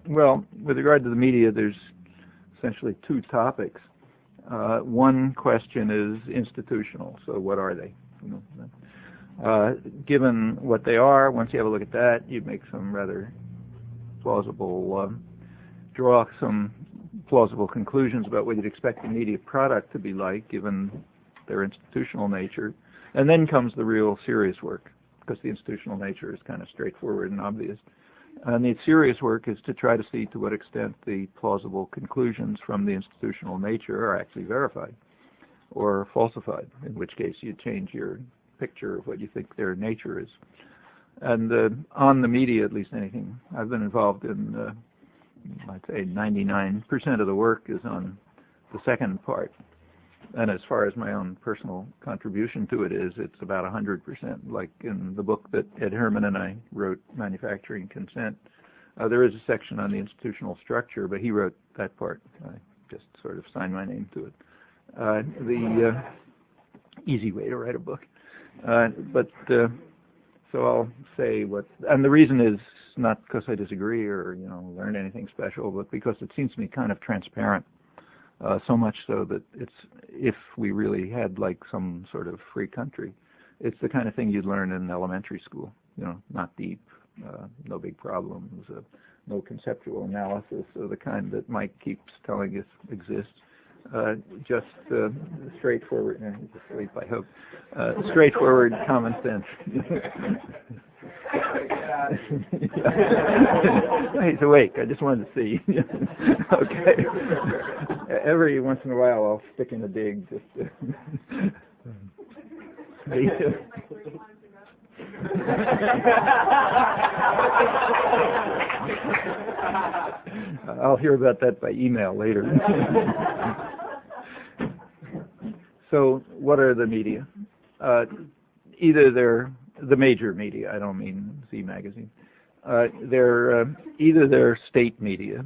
Well, with regard to the media, there's essentially two topics. One question is institutional, so what are they? Given what they are, once you have a look at that, you make some rather plausible, draw some plausible conclusions about what you'd expect the media product to be like, given their institutional nature. And then comes the real serious work, because the institutional nature is kind of straightforward and obvious. And the serious work is to try to see to what extent the plausible conclusions from the institutional nature are actually verified or falsified, in which case you change your picture of what you think their nature is. And on the media, at least anything I've been involved in, I'd say 99% of the work is on the second part. And as far as my own personal contribution to it is, it's about 100%. Like in the book that Ed Herman and I wrote, Manufacturing Consent, there is a section on the institutional structure, but he wrote that part. I just sort of signed my name to it. The easy way to write a book. So I'll say what, and the reason is not because I disagree or learn anything special, but because it seems to me kind of transparent. So much so that it's, if we really had like some sort of free country, it's the kind of thing you'd learn in elementary school. Not deep, no big problems, no conceptual analysis of the kind that Mike keeps telling us exists. Just straightforward, just sleep, I hope. Straightforward common sense. He's awake. I just wanted to see. Okay. Every once in a while, I'll stick in a dig. Just I'll hear about that by email later. So, what are the media? Either they're the major media. I don't mean Z Magazine. Either they're state media,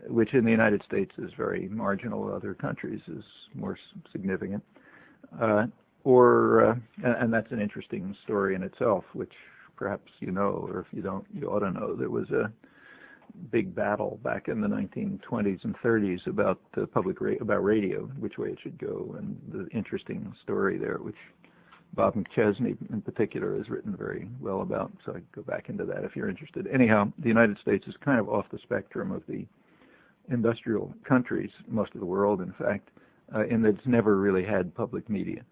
which in the United States is very marginal. In other countries is more significant. And that's an interesting story in itself, which perhaps you know, or if you don't, you ought to know. There was a big battle back in the 1920s and 30s about about radio, which way it should go, and the interesting story there, which Bob McChesney in particular has written very well about, so I go back into that if you're interested. Anyhow, the United States is kind of off the spectrum of the industrial countries, most of the world in fact, in that it's never really had public media.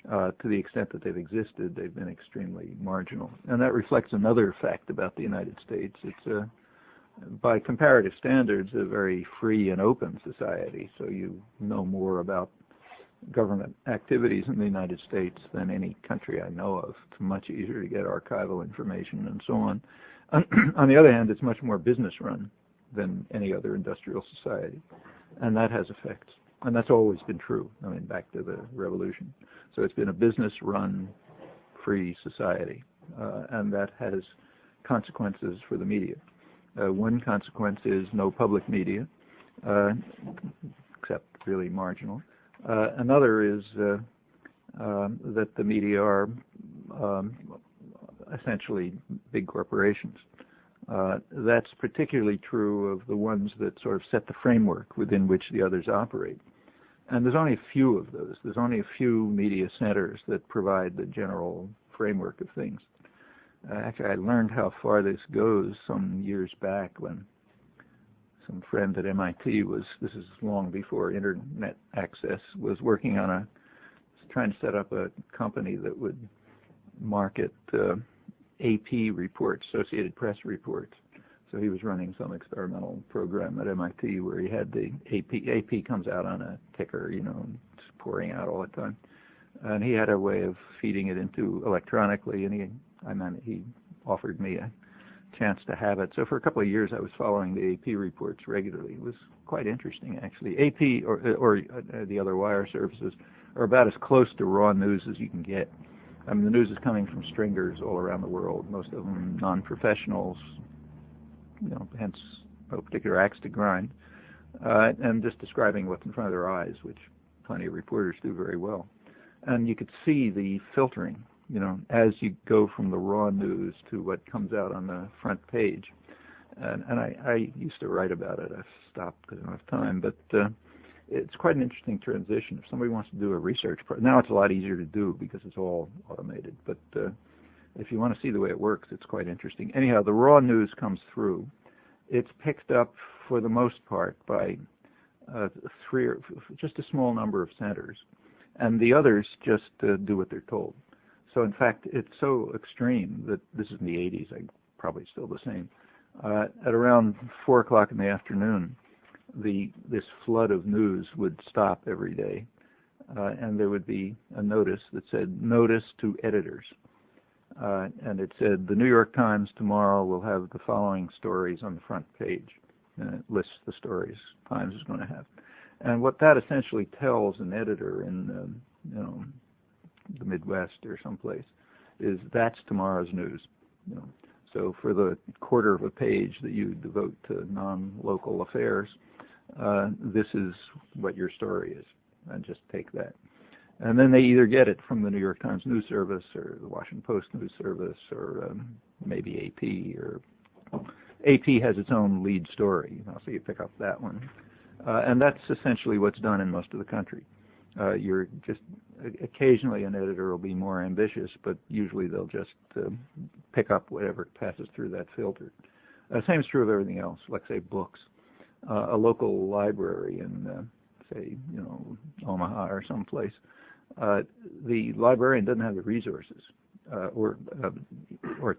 To the extent that they've existed, they've been extremely marginal. And that reflects another fact about the United States. It's by comparative standards, a very free and open society, so you know more about government activities in the United States than any country I know of. It's much easier to get archival information and so on. On the other hand, it's much more business run than any other industrial society, and that has effects. And that's always been true, back to the revolution. So it's been a business run, free society, and that has consequences for the media. One consequence is no public media, except really marginal. Another is that the media are essentially big corporations. That's particularly true of the ones that sort of set the framework within which the others operate. And there's only a few of those. There's only a few media centers that provide the general framework of things. Actually, I learned how far this goes some years back when some friend at MIT this is long before internet access, was working on trying to set up a company that would market AP reports, Associated Press reports. So he was running some experimental program at MIT where he had the AP comes out on a ticker, and it's pouring out all the time. And he had a way of feeding it into electronically, and he offered me a chance to have it. So for a couple of years I was following the AP reports regularly. It was quite interesting, actually. AP or the other wire services are about as close to raw news as you can get. The news is coming from stringers all around the world, most of them non-professionals, hence no particular axe to grind, and just describing what's in front of their eyes, which plenty of reporters do very well. And you could see the filtering, as you go from the raw news to what comes out on the front page. and I used to write about it. I've stopped because I don't have time, but it's quite an interesting transition. If somebody wants to do a research now it's a lot easier to do because it's all automated, but if you want to see the way it works, it's quite interesting. Anyhow, the raw news comes through. It's picked up for the most part by just a small number of centers, and the others just do what they're told. So in fact, it's so extreme that this is in the 80s, probably still the same. At around 4 o'clock in the afternoon, this flood of news would stop every day, and there would be a notice that said, "Notice to editors." And it said, "The New York Times tomorrow will have the following stories on the front page." And it lists the stories Times is going to have. And what that essentially tells an editor in the Midwest or someplace is that's tomorrow's news. So for the quarter of a page that you devote to non-local affairs, this is what your story is, and just take that. And then they either get it from the New York Times News Service or the Washington Post News Service or maybe AP, or AP has its own lead story, so you pick up that one. And that's essentially what's done in most of the country. You're just occasionally an editor will be more ambitious, but usually they'll just pick up whatever passes through that filter. Same is true of everything else, like say books. A local library in say Omaha or someplace. The librarian doesn't have the resources or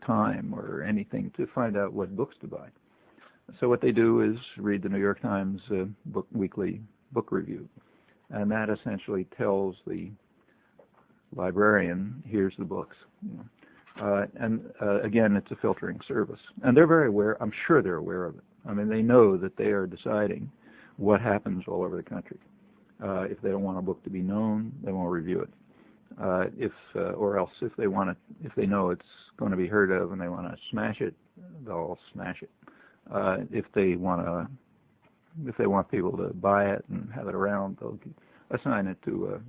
time or anything to find out what books to buy. So what they do is read the New York Times weekly book review, and that essentially tells the librarian, here's the books. Again, it's a filtering service, and they're very aware. I'm sure they're aware of it. I mean, they know that they are deciding what happens all over the country. If they don't want a book to be known, they won't review it. Or else if they know it's going to be heard of and they want to smash it, they'll smash it. If they want people to buy it and have it around, they'll assign it to a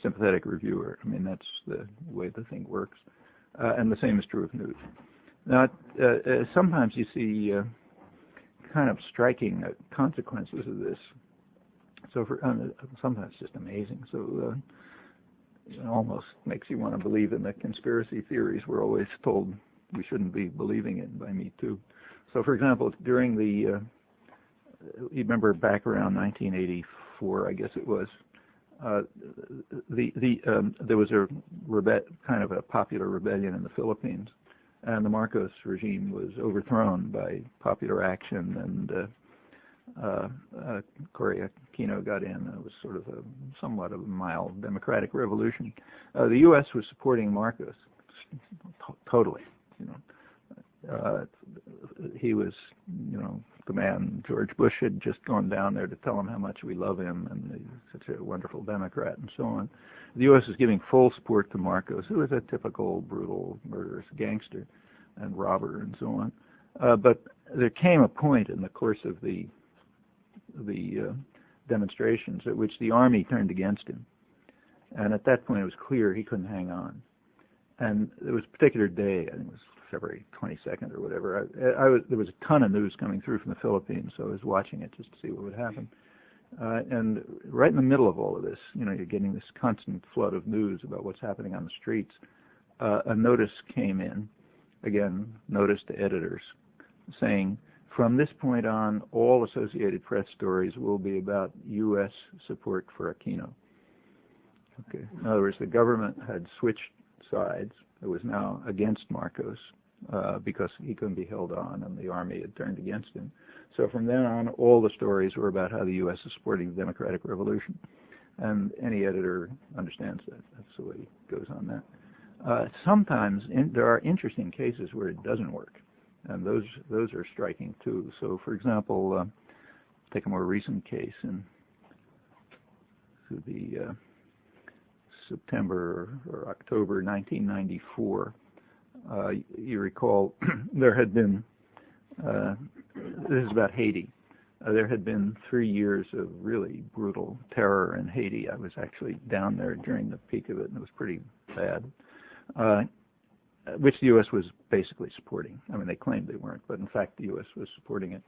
sympathetic reviewer. I mean, that's the way the thing works. And the same is true of news. Now, sometimes you see kind of striking consequences of this. So sometimes it's just amazing. So it almost makes you want to believe in the conspiracy theories we're always told we shouldn't be believing in by Me Too. So, for example, during you remember back around 1984, I guess it was, there was a kind of a popular rebellion in the Philippines, and the Marcos regime was overthrown by popular action, and Cory Aquino got in. It was sort of somewhat of a mild democratic revolution. The U.S. was supporting Marcos totally. He was, the man George Bush had just gone down there to tell him how much we love him and he's such a wonderful Democrat and so on. The U.S. was giving full support to Marcos, who was a typical brutal, murderous gangster and robber and so on. But there came a point in the course of the demonstrations at which the army turned against him. And at that point it was clear he couldn't hang on. And there was a particular day, I think it was February 22nd or whatever, there was a ton of news coming through from the Philippines, so I was watching it just to see what would happen. And right in the middle of all of this, you're getting this constant flood of news about what's happening on the streets. A notice came in, again, notice to editors, saying, from this point on, all Associated Press stories will be about U.S. support for Aquino. Okay. In other words, the government had switched sides. It was now against Marcos because he couldn't be held on and the army had turned against him. So from then on, all the stories were about how the U.S. is supporting the democratic revolution. And any editor understands that. That's the way it goes on that. Sometimes there are interesting cases where it doesn't work. And those are striking too. So, for example, take a more recent case in the September or October 1994. You recall there had been, this is about Haiti. There had been 3 years of really brutal terror in Haiti. I was actually down there during the peak of it, and it was pretty bad. which the U.S. was basically supporting. I mean, they claimed they weren't, but in fact the U.S. was supporting it.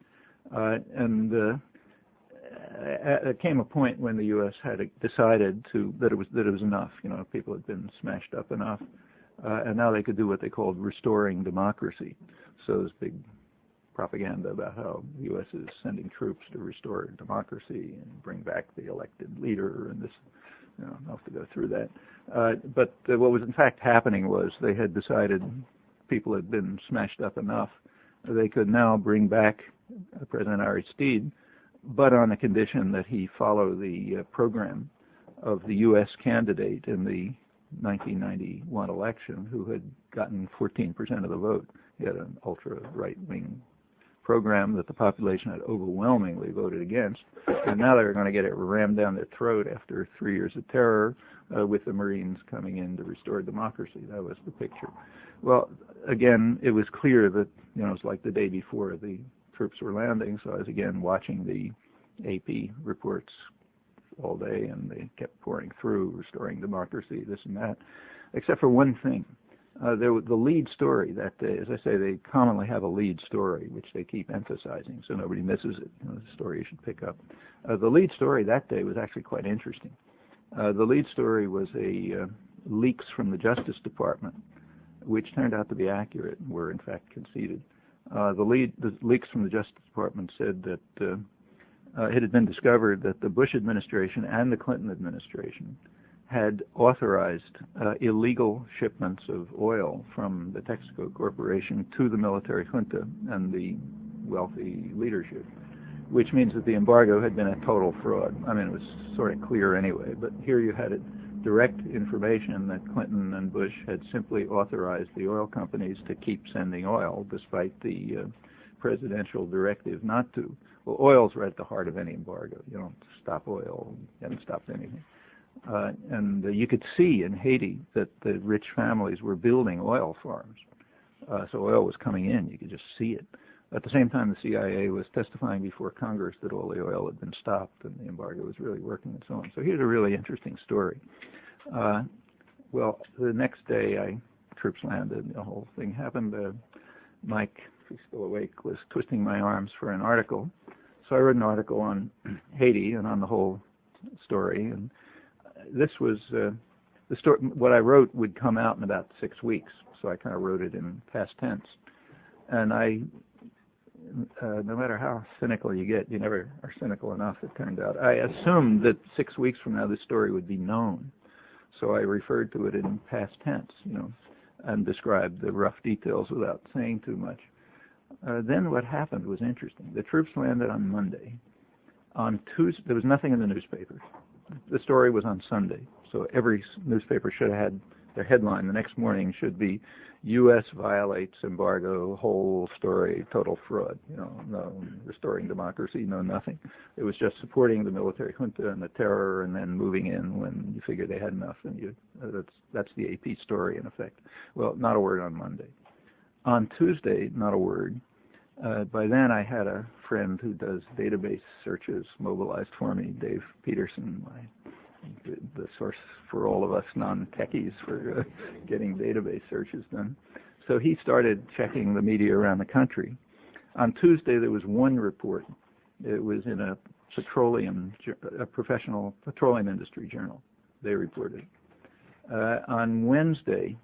There came a point when the U.S. had decided that it was enough. You know, people had been smashed up enough, and now they could do what they called restoring democracy. So there's big propaganda about how the U.S. is sending troops to restore democracy and bring back the elected leader, and this, you know, I don't have to go through that. But what was in fact happening was they had decided people had been smashed up enough. They could now bring back President Aristide, but on the condition that he follow the program of the U.S. candidate in the 1991 election, who had gotten 14% of the vote. He had an ultra-right-wing program that the population had overwhelmingly voted against, and now they were going to get it rammed down their throat after 3 years of terror, with the Marines coming in to restore democracy. That was the picture. Well, again, it was clear that, you know, it was like the day before the troops were landing, so I was again watching the AP reports all day, and they kept pouring through, restoring democracy, this and that, except for one thing. The lead story that day, as I say, they commonly have a lead story, which they keep emphasizing, so nobody misses it. You know, the story you should pick up. The lead story that day was actually quite interesting. The lead story was leaks from the Justice Department, which turned out to be accurate and were in fact conceded. The leaks from the Justice Department said that it had been discovered that the Bush administration and the Clinton administration had authorized illegal shipments of oil from the Texaco Corporation to the military junta and the wealthy leadership, which means that the embargo had been a total fraud. I mean, it was sort of clear anyway, but here you had it, direct information that Clinton and Bush had simply authorized the oil companies to keep sending oil despite the presidential directive not to. Well, oil's right at the heart of any embargo. You don't stop oil, you haven't stopped anything. And you could see in Haiti that the rich families were building oil farms. So oil was coming in. You could just see it. At the same time, the CIA was testifying before Congress that all the oil had been stopped and the embargo was really working and so on. So here's a really interesting story. Well, the next day, troops landed. The whole thing happened. Mike, if he's still awake, was twisting my arms for an article. So I wrote an article on Haiti and on the whole story. And this was the story. What I wrote would come out in about 6 weeks, so I kind of wrote it in past tense. And no matter how cynical you get, you never are cynical enough, it turned out. I assumed that 6 weeks from now this story would be known, so I referred to it in past tense, you know, and described the rough details without saying too much. Then what happened was interesting. The troops landed on Monday. On Tuesday, there was nothing in the newspapers. The story was on Sunday, so every newspaper should have had their headline the next morning should be U.S. violates embargo, whole story, total fraud. You know, no restoring democracy, no nothing. It was just supporting the military junta and the terror, and then moving in when you figured they had enough. And that's the AP story in effect. Well, not a word on Monday. On Tuesday, not a word. By then, I had a friend who does database searches mobilized for me, Dave Peterson, the source for all of us non-techies for getting database searches done. So he started checking the media around the country. On Tuesday, there was one report. It was in a professional petroleum industry journal. They reported. On Wednesday,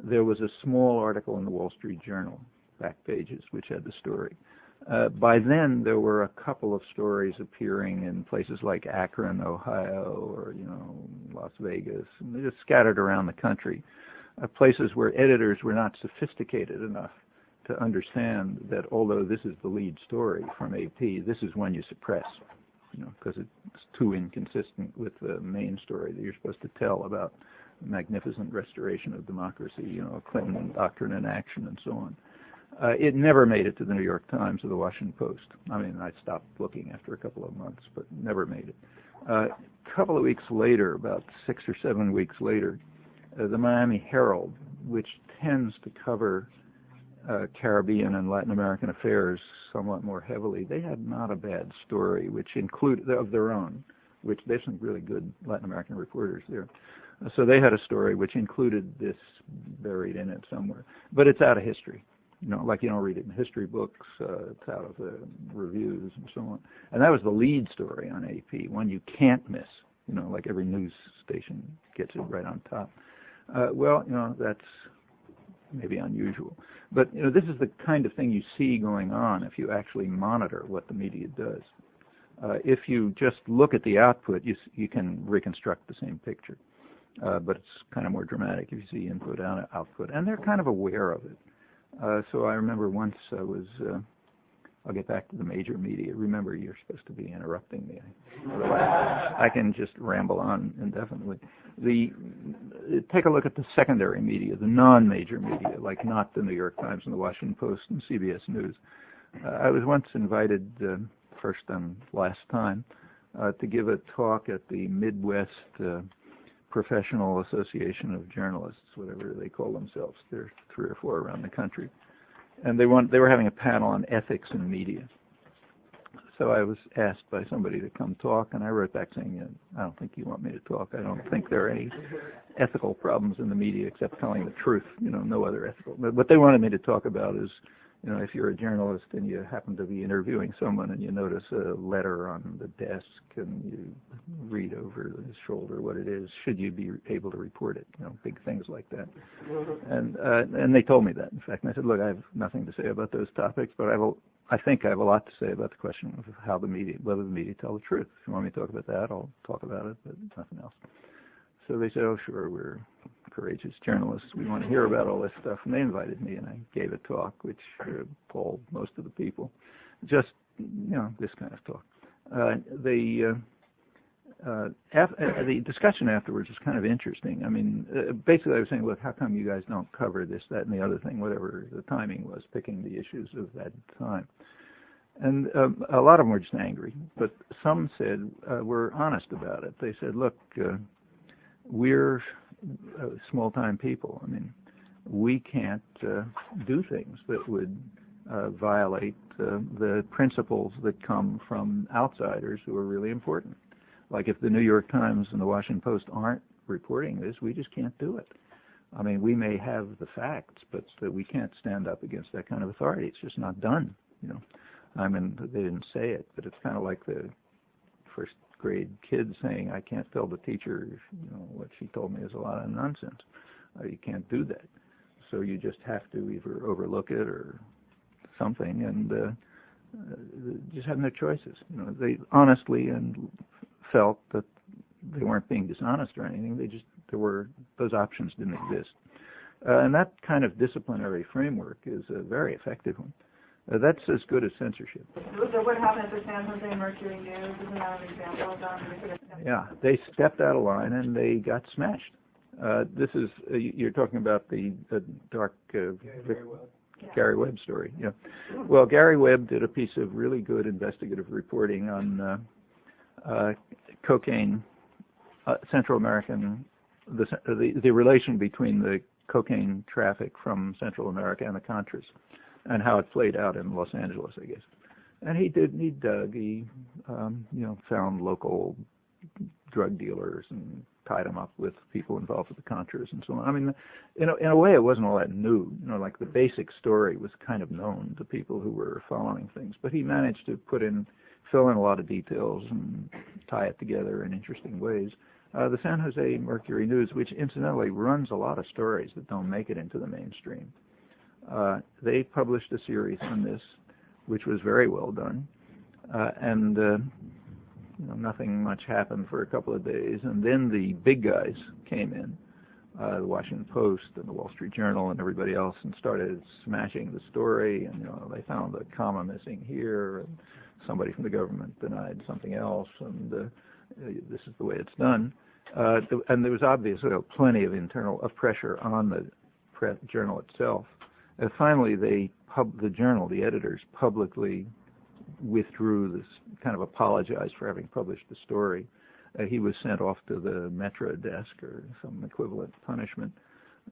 there was a small article in the Wall Street Journal, back pages, which had the story. By then, there were a couple of stories appearing in places like Akron, Ohio, or, you know, Las Vegas, and they just scattered around the country, places where editors were not sophisticated enough to understand that although this is the lead story from AP, this is one you suppress, you know, because it's too inconsistent with the main story that you're supposed to tell about magnificent restoration of democracy, you know, Clinton doctrine in action and so on. It never made it to the New York Times or the Washington Post. I mean, I stopped looking after a couple of months, but never made it. A couple of weeks later, about 6 or 7 weeks later, the Miami Herald, which tends to cover Caribbean and Latin American affairs somewhat more heavily, they had not a bad story, which included of their own, which there's some really good Latin American reporters there. So they had a story which included this buried in it somewhere, but it's out of history. Like you don't read it in history books. It's out of the reviews and so on. And that was the lead story on AP, one you can't miss. Like every news station gets it right on top. That's maybe unusual. But, this is the kind of thing you see going on if you actually monitor what the media does. If you just look at the output, you can reconstruct the same picture. But it's kind of more dramatic if you see input and output. And they're kind of aware of it. So I remember once I was, I'll get back to the major media. Remember, you're supposed to be interrupting me. Otherwise, I can just ramble on indefinitely. Take a look at the secondary media, the non-major media, like not the New York Times and the Washington Post and CBS News. I was once invited, first and last time, to give a talk at the Midwest Professional Association of Journalists, whatever they call themselves. There are 3 or 4 around the country. And they were having a panel on ethics in media. So I was asked by somebody to come talk, and I wrote back saying, I don't think you want me to talk. I don't think there are any ethical problems in the media except telling the truth, no other ethical. But what they wanted me to talk about is, if you're a journalist and you happen to be interviewing someone and you notice a letter on the desk and you read over his shoulder what it is, should you be able to report it? Big things like that. And they told me that, in fact. And I said, look, I have nothing to say about those topics, but I think I have a lot to say about the question of whether the media tell the truth. If you want me to talk about that, I'll talk about it, but nothing else. So they said, oh, sure, we're courageous journalists. We want to hear about all this stuff. And they invited me, and I gave a talk, which polled most of the people. Just, this kind of talk. The discussion afterwards was kind of interesting. I mean, basically I was saying, look, how come you guys don't cover this, that, and the other thing, whatever the timing was, picking the issues of that time. And a lot of them were just angry, but some said, were honest about it. They said, look, we're small-time people. I mean, we can't do things that would violate the principles that come from outsiders who are really important. Like if the New York Times and the Washington Post aren't reporting this, we just can't do it. I mean, we may have the facts, but we can't stand up against that kind of authority. It's just not done, I mean, they didn't say it, but it's kind of like the first grade kid saying, I can't tell the teacher, what she told me is a lot of nonsense. You can't do that. So you just have to either overlook it or something, and just have no choices. They honestly and felt that they weren't being dishonest or anything. Those options didn't exist. And that kind of disciplinary framework is a very effective one. That's as good as censorship. So what happened at the San Jose Mercury News? Isn't that an example of that? Yeah, they stepped out of line and they got smashed. This is, you're talking about the dark Gary Webb story. Yeah. Well, Gary Webb did a piece of really good investigative reporting on cocaine, Central American, the relation between the cocaine traffic from Central America and the Contras, and how it played out in Los Angeles, I guess. And he dug, found local drug dealers and tied them up with people involved with the Contras and so on. I mean, in a way, it wasn't all that new. Like the basic story was kind of known to people who were following things, but he managed to fill in a lot of details and tie it together in interesting ways. The San Jose Mercury News, which incidentally runs a lot of stories that don't make it into the mainstream, they published a series on this, which was very well done, and nothing much happened for a couple of days, and then the big guys came in, the Washington Post and the Wall Street Journal and everybody else, and started smashing the story, and they found a comma missing here, and somebody from the government denied something else, and this is the way it's done. And there was obviously plenty of pressure on the journal itself. Finally, the journal, the editors, publicly withdrew this, kind of apologized for having published the story. He was sent off to the Metro desk or some equivalent punishment,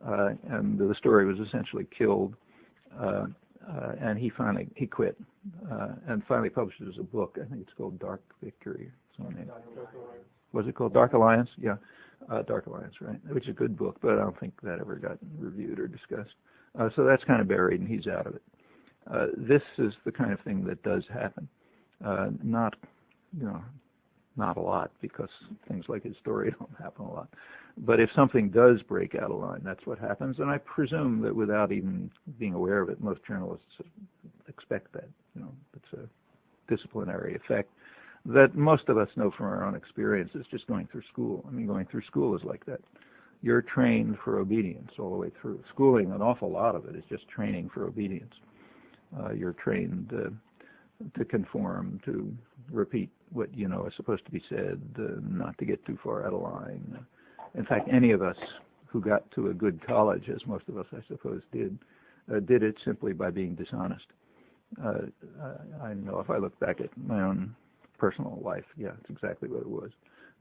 and the story was essentially killed. And he quit, and finally published it as a book. I think it's called Dark Victory. Was it called Dark Alliance? Yeah. Dark Alliance, right? Which is a good book, but I don't think that ever got reviewed or discussed. So that's kind of buried, and he's out of it. This is the kind of thing that does happen. Not a lot, because things like his story don't happen a lot. But if something does break out of line, that's what happens. And I presume that without even being aware of it, most journalists expect that. It's a disciplinary effect that most of us know from our own experiences just going through school. I mean, going through school is like that. You're trained for obedience all the way through. Schooling, an awful lot of it is just training for obedience. You're trained to conform, to repeat what you know is supposed to be said, not to get too far out of line. In fact, any of us who got to a good college, as most of us, I suppose, did it simply by being dishonest. I know if I look back at my own personal life, yeah, it's exactly what it was.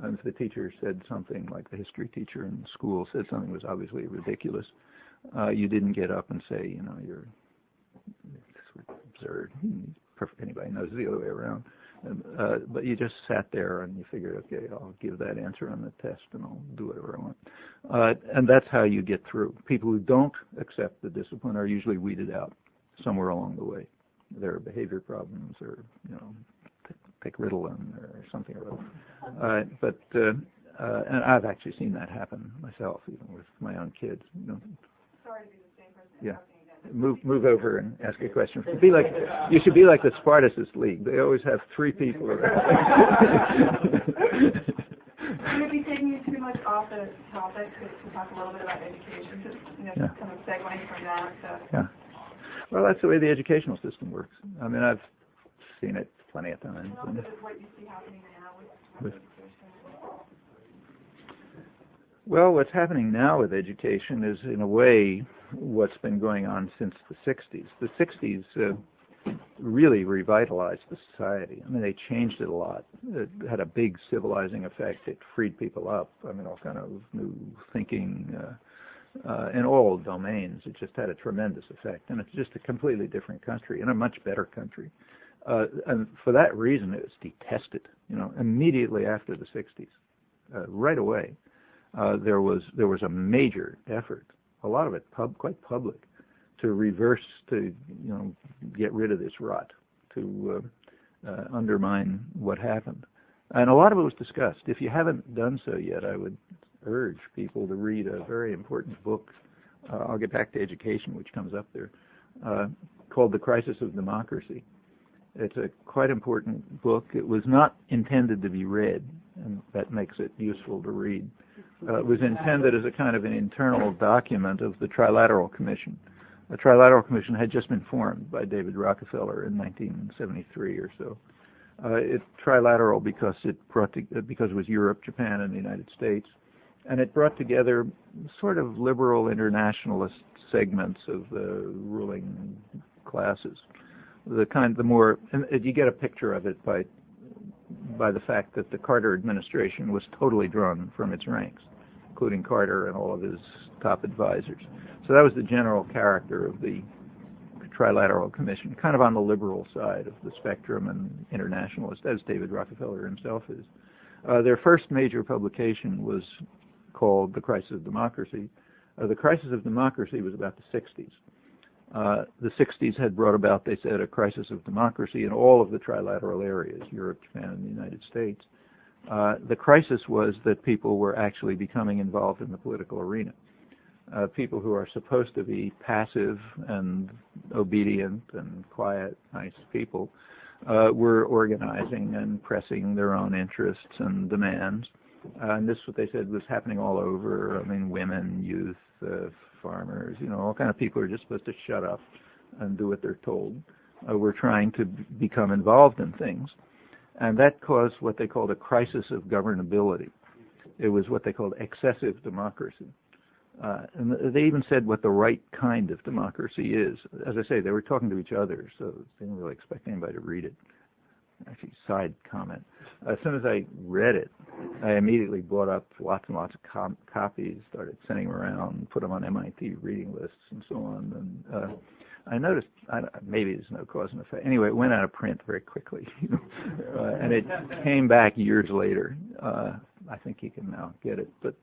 If the teacher said something, like the history teacher in school said something was obviously ridiculous, you didn't get up and say, you're absurd. Anybody knows the other way around. But you just sat there and you figured, okay, I'll give that answer on the test and I'll do whatever I want. And that's how you get through. People who don't accept the discipline are usually weeded out somewhere along the way. There are behavior problems, or take Ritalin or something or other. And I've actually seen that happen myself, even with my own kids. Sorry to be the same person. Yeah. Move over and ask a question. You should be like the Spartacus League. They always have 3 people around. I'm going to be taking you too much off the topic to talk a little bit about education, just kind of segueing from that. So. Yeah. Well, that's the way the educational system works. I mean, I've seen it plenty of times. And also what you see happening now with education. Well, what's happening now with education is, in a way, what's been going on since the 60s. The 60s really revitalized the society. I mean, they changed it a lot. It had a big civilizing effect. It freed people up. I mean, all kind of new thinking in all domains. It just had a tremendous effect. And it's just a completely different country, and a much better country. And for that reason, it was detested, immediately after the 60s, right away. There was a major effort, a lot of it quite public, to reverse, to get rid of this rot, to undermine what happened, and a lot of it was discussed. If you haven't done so yet, I would urge people to read a very important book. I'll get back to education, which comes up there, called "The Crisis of Democracy." It's a quite important book. It was not intended to be read, and that makes it useful to read. It was intended as a kind of an internal document of the Trilateral Commission. The Trilateral Commission had just been formed by David Rockefeller in 1973 or so. It's trilateral because it was Europe, Japan, and the United States, and it brought together sort of liberal internationalist segments of the ruling classes. You get a picture of it by the fact that the Carter administration was totally drawn from its ranks, including Carter and all of his top advisors. So that was the general character of the Trilateral Commission, kind of on the liberal side of the spectrum and internationalist, as David Rockefeller himself is. Their first major publication was called The Crisis of Democracy. The Crisis of Democracy was about the 60s. The 60s had brought about, they said, a crisis of democracy in all of the trilateral areas, Europe, Japan, and the United States. The crisis was that people were actually becoming involved in the political arena. People who are supposed to be passive and obedient and quiet, nice people, were organizing and pressing their own interests and demands. And this, what they said, was happening all over. I mean, women, youth, farmers, all kind of people are just supposed to shut up and do what they're told. We're trying to become involved in things. And that caused what they called a crisis of governability. It was what they called excessive democracy. And they even said what the right kind of democracy is. As I say, they were talking to each other, so they didn't really expect anybody to read it. Actually, side comment. As soon as I read it, I immediately bought up lots and lots of copies, started sending them around, put them on MIT reading lists and so on. And I noticed, maybe there's no cause and effect. Anyway, it went out of print very quickly. And it came back years later I think he can now get it, but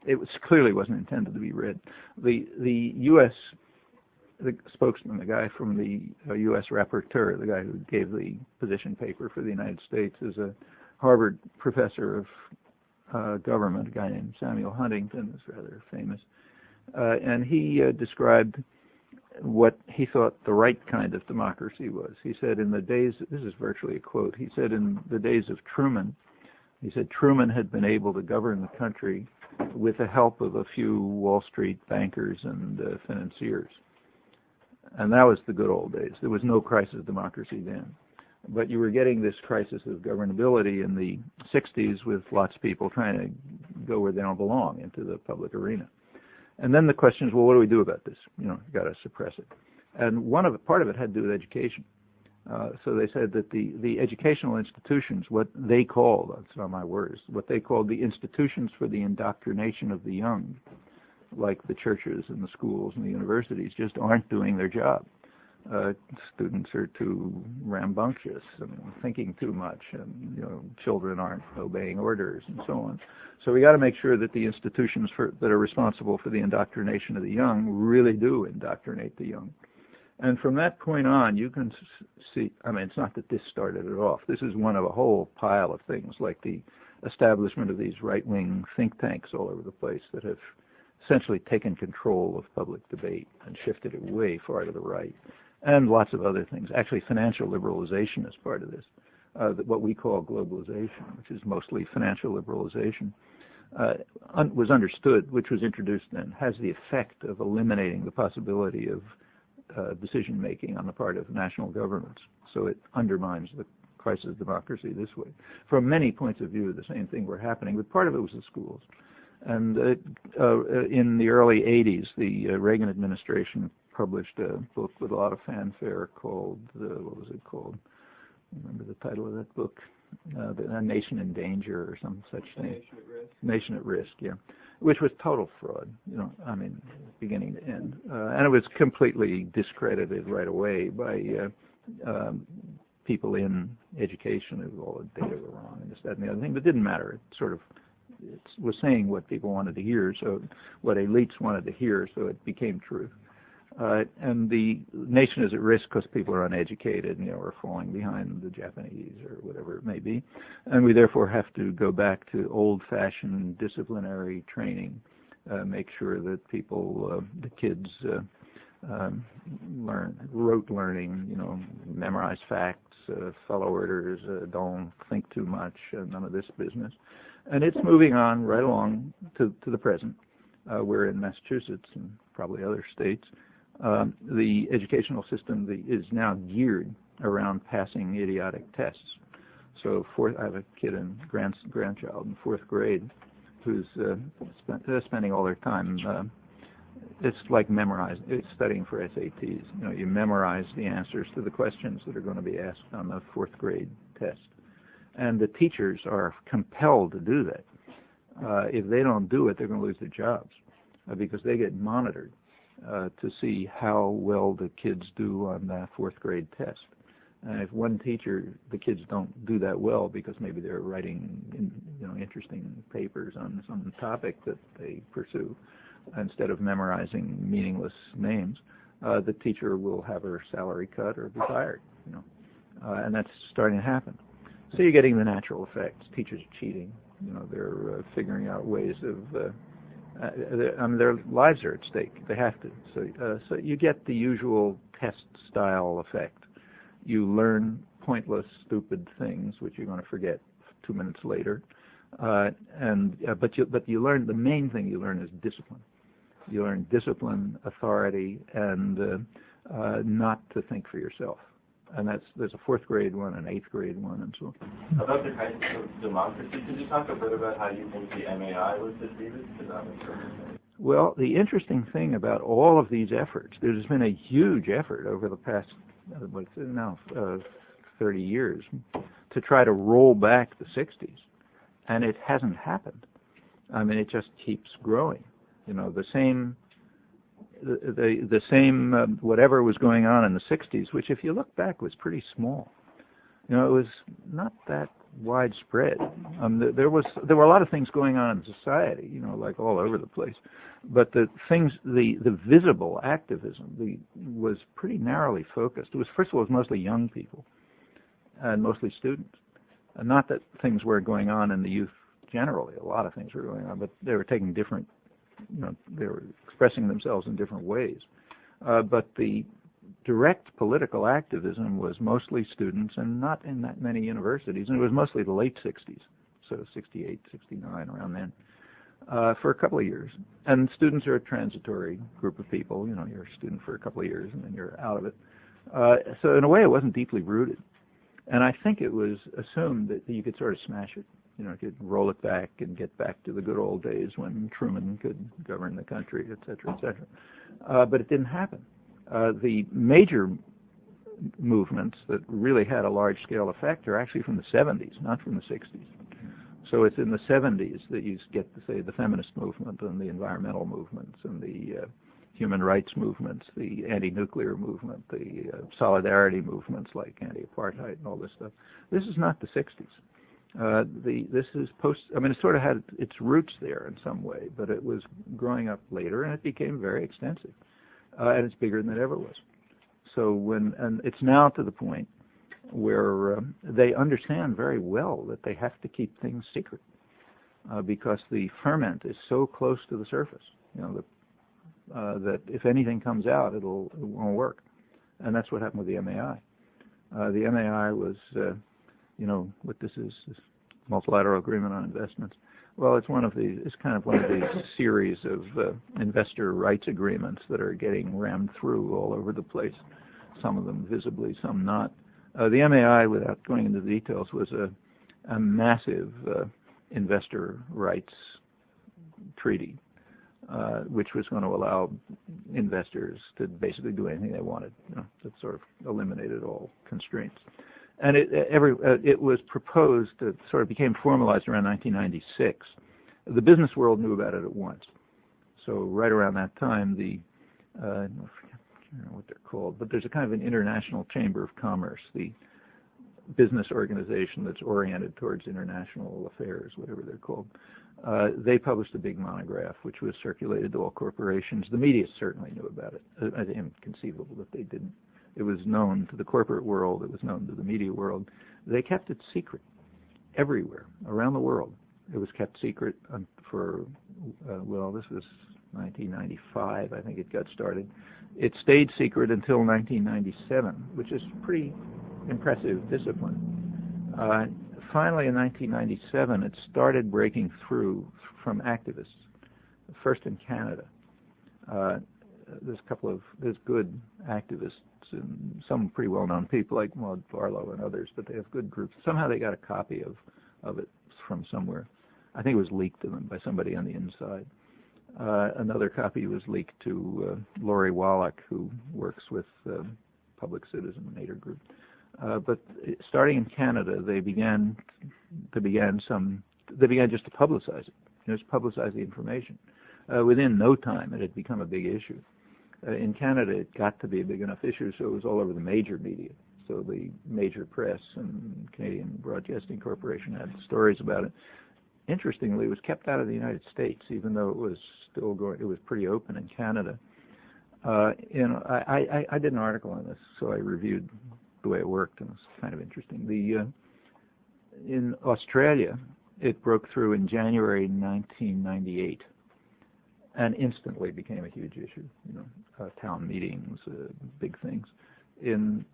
it clearly wasn't intended to be read. The U.S. the spokesman, the guy from the U.S. rapporteur, the guy who gave the position paper for the United States, is a Harvard professor of government, a guy named Samuel Huntington, is rather famous. And he described what he thought the right kind of democracy was. He said in the days, this is virtually a quote, he said in the days of Truman, he said Truman had been able to govern the country with the help of a few Wall Street bankers and financiers. And that was the good old days. There was no crisis of democracy then. But you were getting this crisis of governability in the 60s with lots of people trying to go where they don't belong, into the public arena. And then the question is, well, what do we do about this? You know, you've got to suppress it. And part of it had to do with education. So they said that the educational institutions, what they called, that's not my words, what they called the institutions for the indoctrination of the young, like the churches and the schools and the universities, just aren't doing their job. Students are too rambunctious and thinking too much, and children aren't obeying orders and so on. So we got to make sure that the institutions that are responsible for the indoctrination of the young really do indoctrinate the young. And from that point on, you can see, I mean, it's not that this started it off. This is one of a whole pile of things, like the establishment of these right-wing think tanks all over the place that have essentially taken control of public debate and shifted it way far to the right, and lots of other things. Actually, financial liberalization is part of this, what we call globalization, which is mostly financial liberalization, was understood, which was introduced then, has the effect of eliminating the possibility of decision-making on the part of national governments. So it undermines the crisis of democracy this way. From many points of view, the same thing were happening, but part of it was the schools. And in the early 80s, the Reagan administration published a book with a lot of fanfare called, what was it called? Remember the title of that book? A Nation in Danger or some such thing. Nation at Risk. Nation at Risk, yeah. Which was total fraud, I mean, beginning to end. And it was completely discredited right away by people in education who all the data were wrong and this, that, and the other thing. But it didn't matter. It was saying what people wanted to hear, so what elites wanted to hear, so it became truth. And the nation is at risk because people are uneducated, are falling behind the Japanese or whatever it may be. And we therefore have to go back to old-fashioned disciplinary training, make sure that people, the kids, learn rote learning, memorize facts, follow orders, don't think too much, none of this business. And it's moving on right along to the present. We're in Massachusetts and probably other states. The educational system is now geared around passing idiotic tests. So I have a kid and grandchild in fourth grade who's spending all their time. It's like memorizing. It's studying for SATs. You memorize the answers to the questions that are going to be asked on the fourth grade test. And the teachers are compelled to do that. If they don't do it, they're going to lose their jobs because they get monitored to see how well the kids do on that fourth grade test. And if one teacher, the kids don't do that well because maybe they're writing interesting papers on some topic that they pursue instead of memorizing meaningless names, the teacher will have her salary cut or be fired. And that's starting to happen. So you're getting the natural effects. Teachers are cheating. They're figuring out ways of. Their lives are at stake. They have to. So you get the usual test-style effect. You learn pointless, stupid things, which you're going to forget 2 minutes later. But you learn, the main thing you learn is discipline. You learn discipline, authority, and not to think for yourself. And there's a fourth grade one, an eighth grade one, and so on. About the crisis of democracy, could you talk a bit about how you think the MAI was defeated? Well, the interesting thing about all of these efforts, there's been a huge effort over the past, 30 years to try to roll back the 60s, and it hasn't happened. I mean, it just keeps growing. The same whatever was going on in the 60s, which if you look back was pretty small. It was not that widespread. There were a lot of things going on in society, like all over the place, but the visible activism was pretty narrowly focused. It was, first of all, it was mostly young people and mostly students. Not that things were going on in the youth generally. A lot of things were going on, but they were taking different, they were expressing themselves in different ways. But the direct political activism was mostly students and not in that many universities, and it was mostly the late 60s, so 68, 69, around then, for a couple of years. And students are a transitory group of people. You're a student for a couple of years and then you're out of it. So in a way it wasn't deeply rooted. And I think it was assumed that you could sort of smash it. You could roll it back and get back to the good old days when Truman could govern the country, et cetera, et cetera. But it didn't happen. The major movements that really had a large-scale effect are actually from the 70s, not from the 60s. So it's in the 70s that you get, say, the feminist movement and the environmental movements and the human rights movements, the anti-nuclear movement, the solidarity movements like anti-apartheid and all this stuff. This is not the 60s. This is it sort of had its roots there in some way, but it was growing up later, and it became very extensive, and it's bigger than it ever was. So and it's now to the point where they understand very well that they have to keep things secret because the ferment is so close to the surface, that if anything comes out, it won't work, and that's what happened with the MAI. The MAI was, what this is multilateral agreement on investments. Well, it's kind of one of these series of investor rights agreements that are getting rammed through all over the place. Some of them visibly, some not. The MAI, without going into the details, was a massive investor rights treaty, which was going to allow investors to basically do anything they wanted. That sort of eliminated all constraints. And it was proposed, it sort of became formalized around 1996. The business world knew about it at once. So right around that time, I don't know what they're called, but there's a kind of an international chamber of commerce, the business organization that's oriented towards international affairs, whatever they're called. They published a big monograph, which was circulated to all corporations. The media certainly knew about it. It's inconceivable that they didn't. It was known to the corporate world. It was known to the media world. They kept it secret everywhere around the world. It was kept secret for, this was 1995, I think it got started. It stayed secret until 1997, which is pretty impressive discipline. Finally, in 1997, it started breaking through from activists, first in Canada. There's good activists and some pretty well-known people like Maud Barlow and others, but they have good groups. Somehow they got a copy of it from somewhere. I think it was leaked to them by somebody on the inside. Another copy was leaked to Lori Wallach, who works with Public Citizen Nader Group. But starting in Canada, they began just to publicize it, just publicize the information. Within no time, it had become a big issue. In Canada, it got to be a big enough issue, so it was all over the major media. So the major press and Canadian Broadcasting Corporation had stories about it. Interestingly, it was kept out of the United States, even though it was still going. It was pretty open in Canada. I did an article on this, so I reviewed the way it worked, and it was kind of interesting. In Australia, it broke through in January 1998, and instantly became a huge issue. Town meetings, big things. In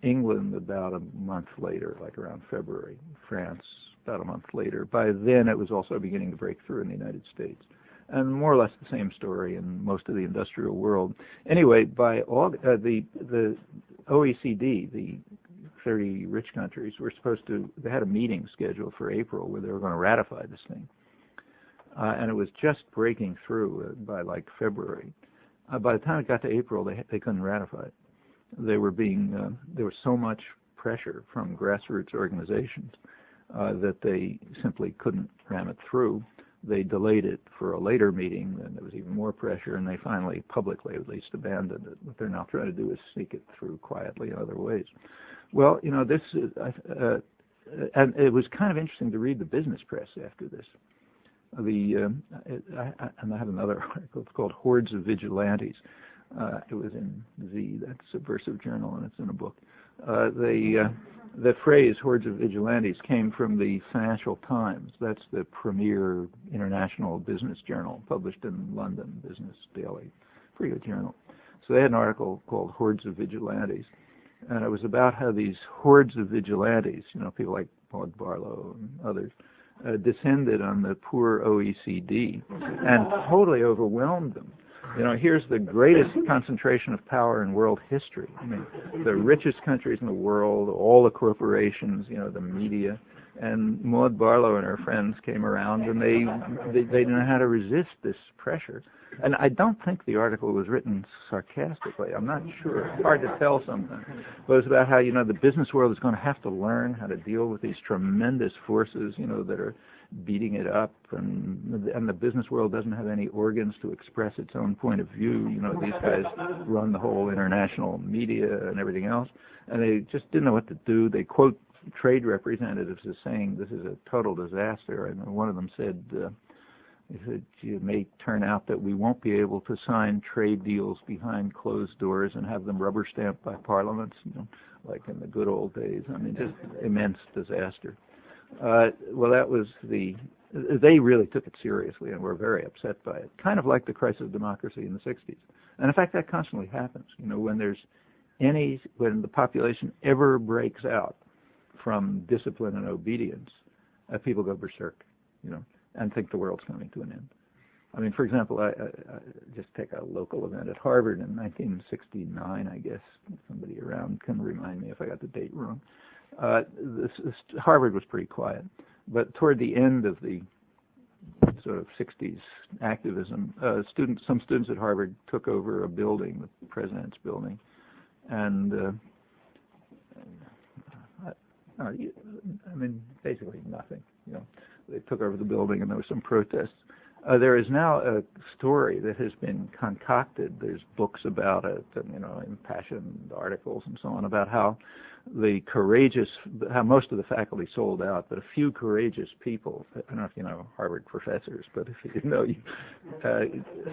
England, about a month later, like around February. France, about a month later. By then, it was also beginning to break through in the United States. And more or less the same story in most of the industrial world. Anyway, by August, the OECD, the 30 rich countries, they had a meeting scheduled for April where they were going to ratify this thing. And it was just breaking through by like February. By the time it got to April, they couldn't ratify it. There was so much pressure from grassroots organizations that they simply couldn't ram it through. They delayed it for a later meeting, and there was even more pressure, and they finally, publicly at least, abandoned it. What they're now trying to do is sneak it through quietly in other ways. Well, this is, and it was kind of interesting to read the business press after this. And I have another article. It's called "Hordes of Vigilantes." It was in Z, that's Subversive Journal, and it's in a book. The phrase "hordes of vigilantes" came from the Financial Times. That's the premier international business journal, published in London, Business Daily. Pretty good journal. So they had an article called "Hordes of Vigilantes," and it was about how these hordes of vigilantes, people like Maud Barlow and others, descended on the poor OECD and totally overwhelmed them. Here's the greatest concentration of power in world history. I mean, the richest countries in the world, all the corporations, the media, and Maud Barlow and her friends came around, and they didn't know how to resist this pressure. And I don't think the article was written sarcastically. I'm not sure. It's hard to tell sometimes. But it's about how, the business world is going to have to learn how to deal with these tremendous forces, that are beating it up, and the business world doesn't have any organs to express its own point of view. These guys run the whole international media and everything else, and they just didn't know what to do. They quote trade representatives as saying this is a total disaster, and one of them said, it may turn out that we won't be able to sign trade deals behind closed doors and have them rubber stamped by parliaments, like in the good old days. I mean, just immense disaster. Well, that was they really took it seriously and were very upset by it, kind of like the crisis of democracy in the 60s. And in fact, that constantly happens. When the population ever breaks out from discipline and obedience, people go berserk, and think the world's coming to an end. I mean, for example, I just take a local event at Harvard in 1969, I guess. Somebody around can remind me if I got the date wrong. Harvard was pretty quiet, but toward the end of the sort of 60s activism, some students at Harvard took over a building, the president's building, and basically nothing. They took over the building, and there were some protests. There is now a story that has been concocted. There's books about it, and, impassioned articles and so on about how how most of the faculty sold out, but a few courageous people, I don't know if you know Harvard professors, but if you know,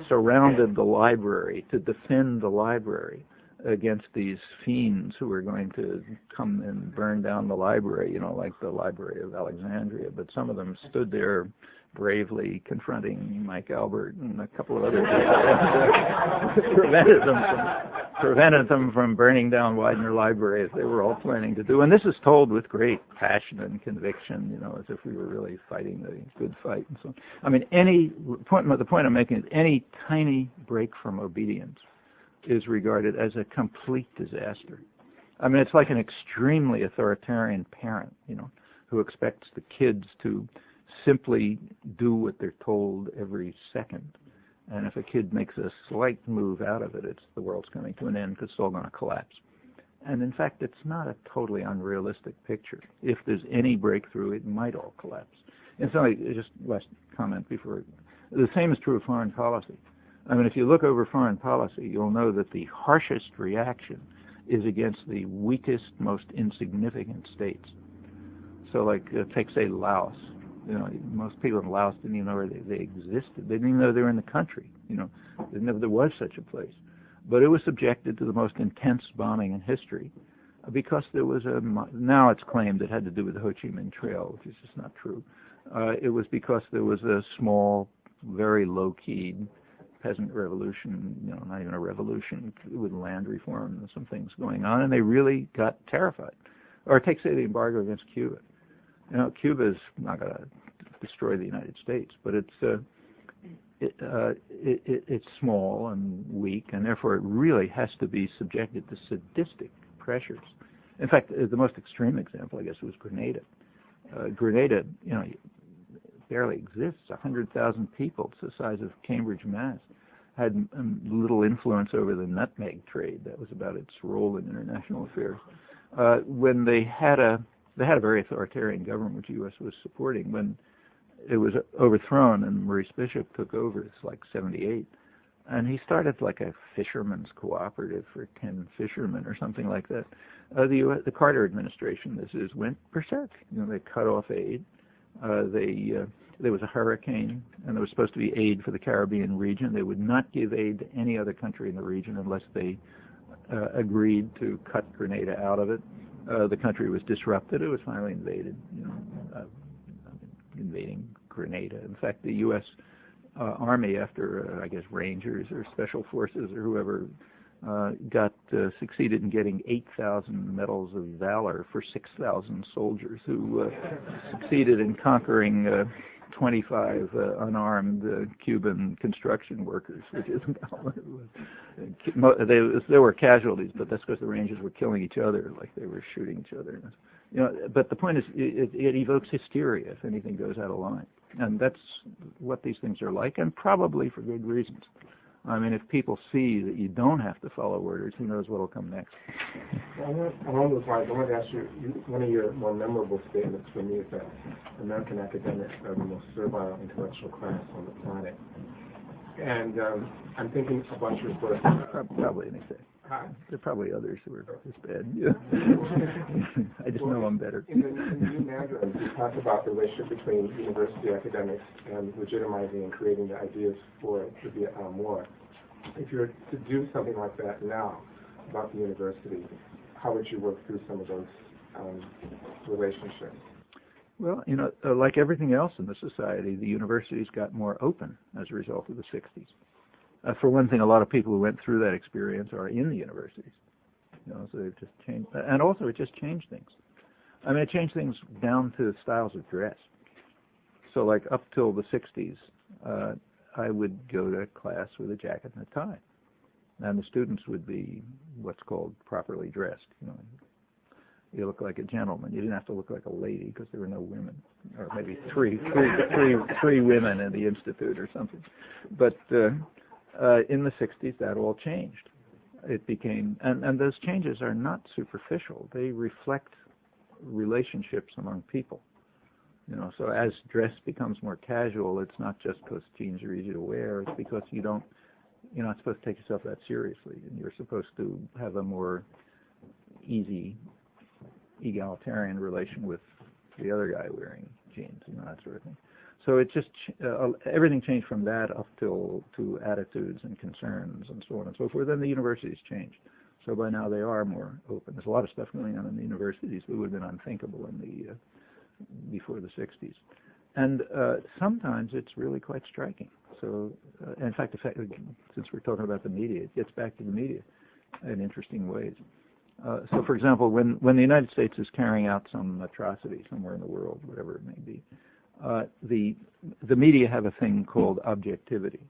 surrounded the library to defend the library against these fiends who were going to come and burn down the library, like the Library of Alexandria. But some of them stood there bravely confronting Mike Albert and a couple of other people prevented them from burning down Widener Library as they were all planning to do. And this is told with great passion and conviction, as if we were really fighting the good fight and so on. I mean, the point I'm making is any tiny break from obedience is regarded as a complete disaster. I mean, it's like an extremely authoritarian parent, who expects the kids to simply do what they're told every second. And if a kid makes a slight move out of it, the world's coming to an end because it's all going to collapse. And in fact, it's not a totally unrealistic picture. If there's any breakthrough, it might all collapse. And so, just last comment before, the same is true of foreign policy. I mean, if you look over foreign policy, you'll know that the harshest reaction is against the weakest, most insignificant states. So, take, say, Laos. Most people in Laos didn't even know where they existed. They didn't even know they were in the country. They didn't know there was such a place. But it was subjected to the most intense bombing in history because there was now it's claimed it had to do with the Ho Chi Minh Trail, which is just not true. It was because there was a small, very low-key peasant revolution, not even a revolution, with land reform and some things going on, and they really got terrified. Or take, say, the embargo against Cuba. Cuba is not going to destroy the United States, but it's small and weak, and therefore it really has to be subjected to sadistic pressures. In fact, the most extreme example, I guess, was Grenada. Grenada, barely exists. 100,000 people. It's the size of Cambridge, Mass. Had little influence over the nutmeg trade. That was about its role in international affairs. When they had a very authoritarian government, which the U.S. was supporting. When it was overthrown and Maurice Bishop took over, it's like 78, And he started like a fishermen's cooperative for 10 fishermen or something like that. The Carter administration, this is, went berserk. They cut off aid. There was a hurricane, and there was supposed to be aid for the Caribbean region. They would not give aid to any other country in the region unless they agreed to cut Grenada out of it. The country was disrupted. It was finally invaded, invading Grenada. In fact, the U.S. Army, after, I guess, Rangers or Special Forces or whoever, succeeded in getting 8,000 medals of valor for 6,000 soldiers who succeeded in conquering 25 unarmed Cuban construction workers, which isn't what it was. There were casualties, but that's because the Rangers were killing each other, like they were shooting each other. But the point is, it evokes hysteria if anything goes out of line, and that's what these things are like, and probably for good reasons. I mean, if people see that you don't have to follow orders, who knows what will come next? Along those lines, I wanted to ask you, one of your more memorable statements for me is that American academics are the most servile intellectual class on the planet. And I'm thinking about your book. Probably, anything. There are probably others who are as bad. I just know I'm better. In the New Mandarin, you talk about the relationship between university academics and legitimizing and creating the ideas for the Vietnam War. If you were to do something like that now about the university, how would you work through some of those relationships? Well, like everything else in the society, the universities got more open as a result of the 60s. For one thing, a lot of people who went through that experience are in the universities. So they've just changed, and also it just changed things. I mean, it changed things down to styles of dress. So, like up till the 60s, I would go to class with a jacket and a tie, and the students would be what's called properly dressed. You look like a gentleman. You didn't have to look like a lady because there were no women, or maybe three women in the institute or something. But in the 60s, that all changed. It became, and those changes are not superficial. They reflect relationships among people. So as dress becomes more casual, it's not just because jeans are easy to wear. It's because you're not supposed to take yourself that seriously, and you're supposed to have a more easy, egalitarian relation with the other guy wearing jeans, that sort of thing. So it just everything changed from that up to attitudes and concerns and so on and so forth. Then the universities changed. So by now they are more open. There's a lot of stuff going on in the universities that would have been unthinkable in before the 60s. And sometimes it's really quite striking. So, in fact, since we're talking about the media, it gets back to the media in interesting ways. So, for example, when the United States is carrying out some atrocity somewhere in the world, whatever it may be, the media have a thing called objectivity.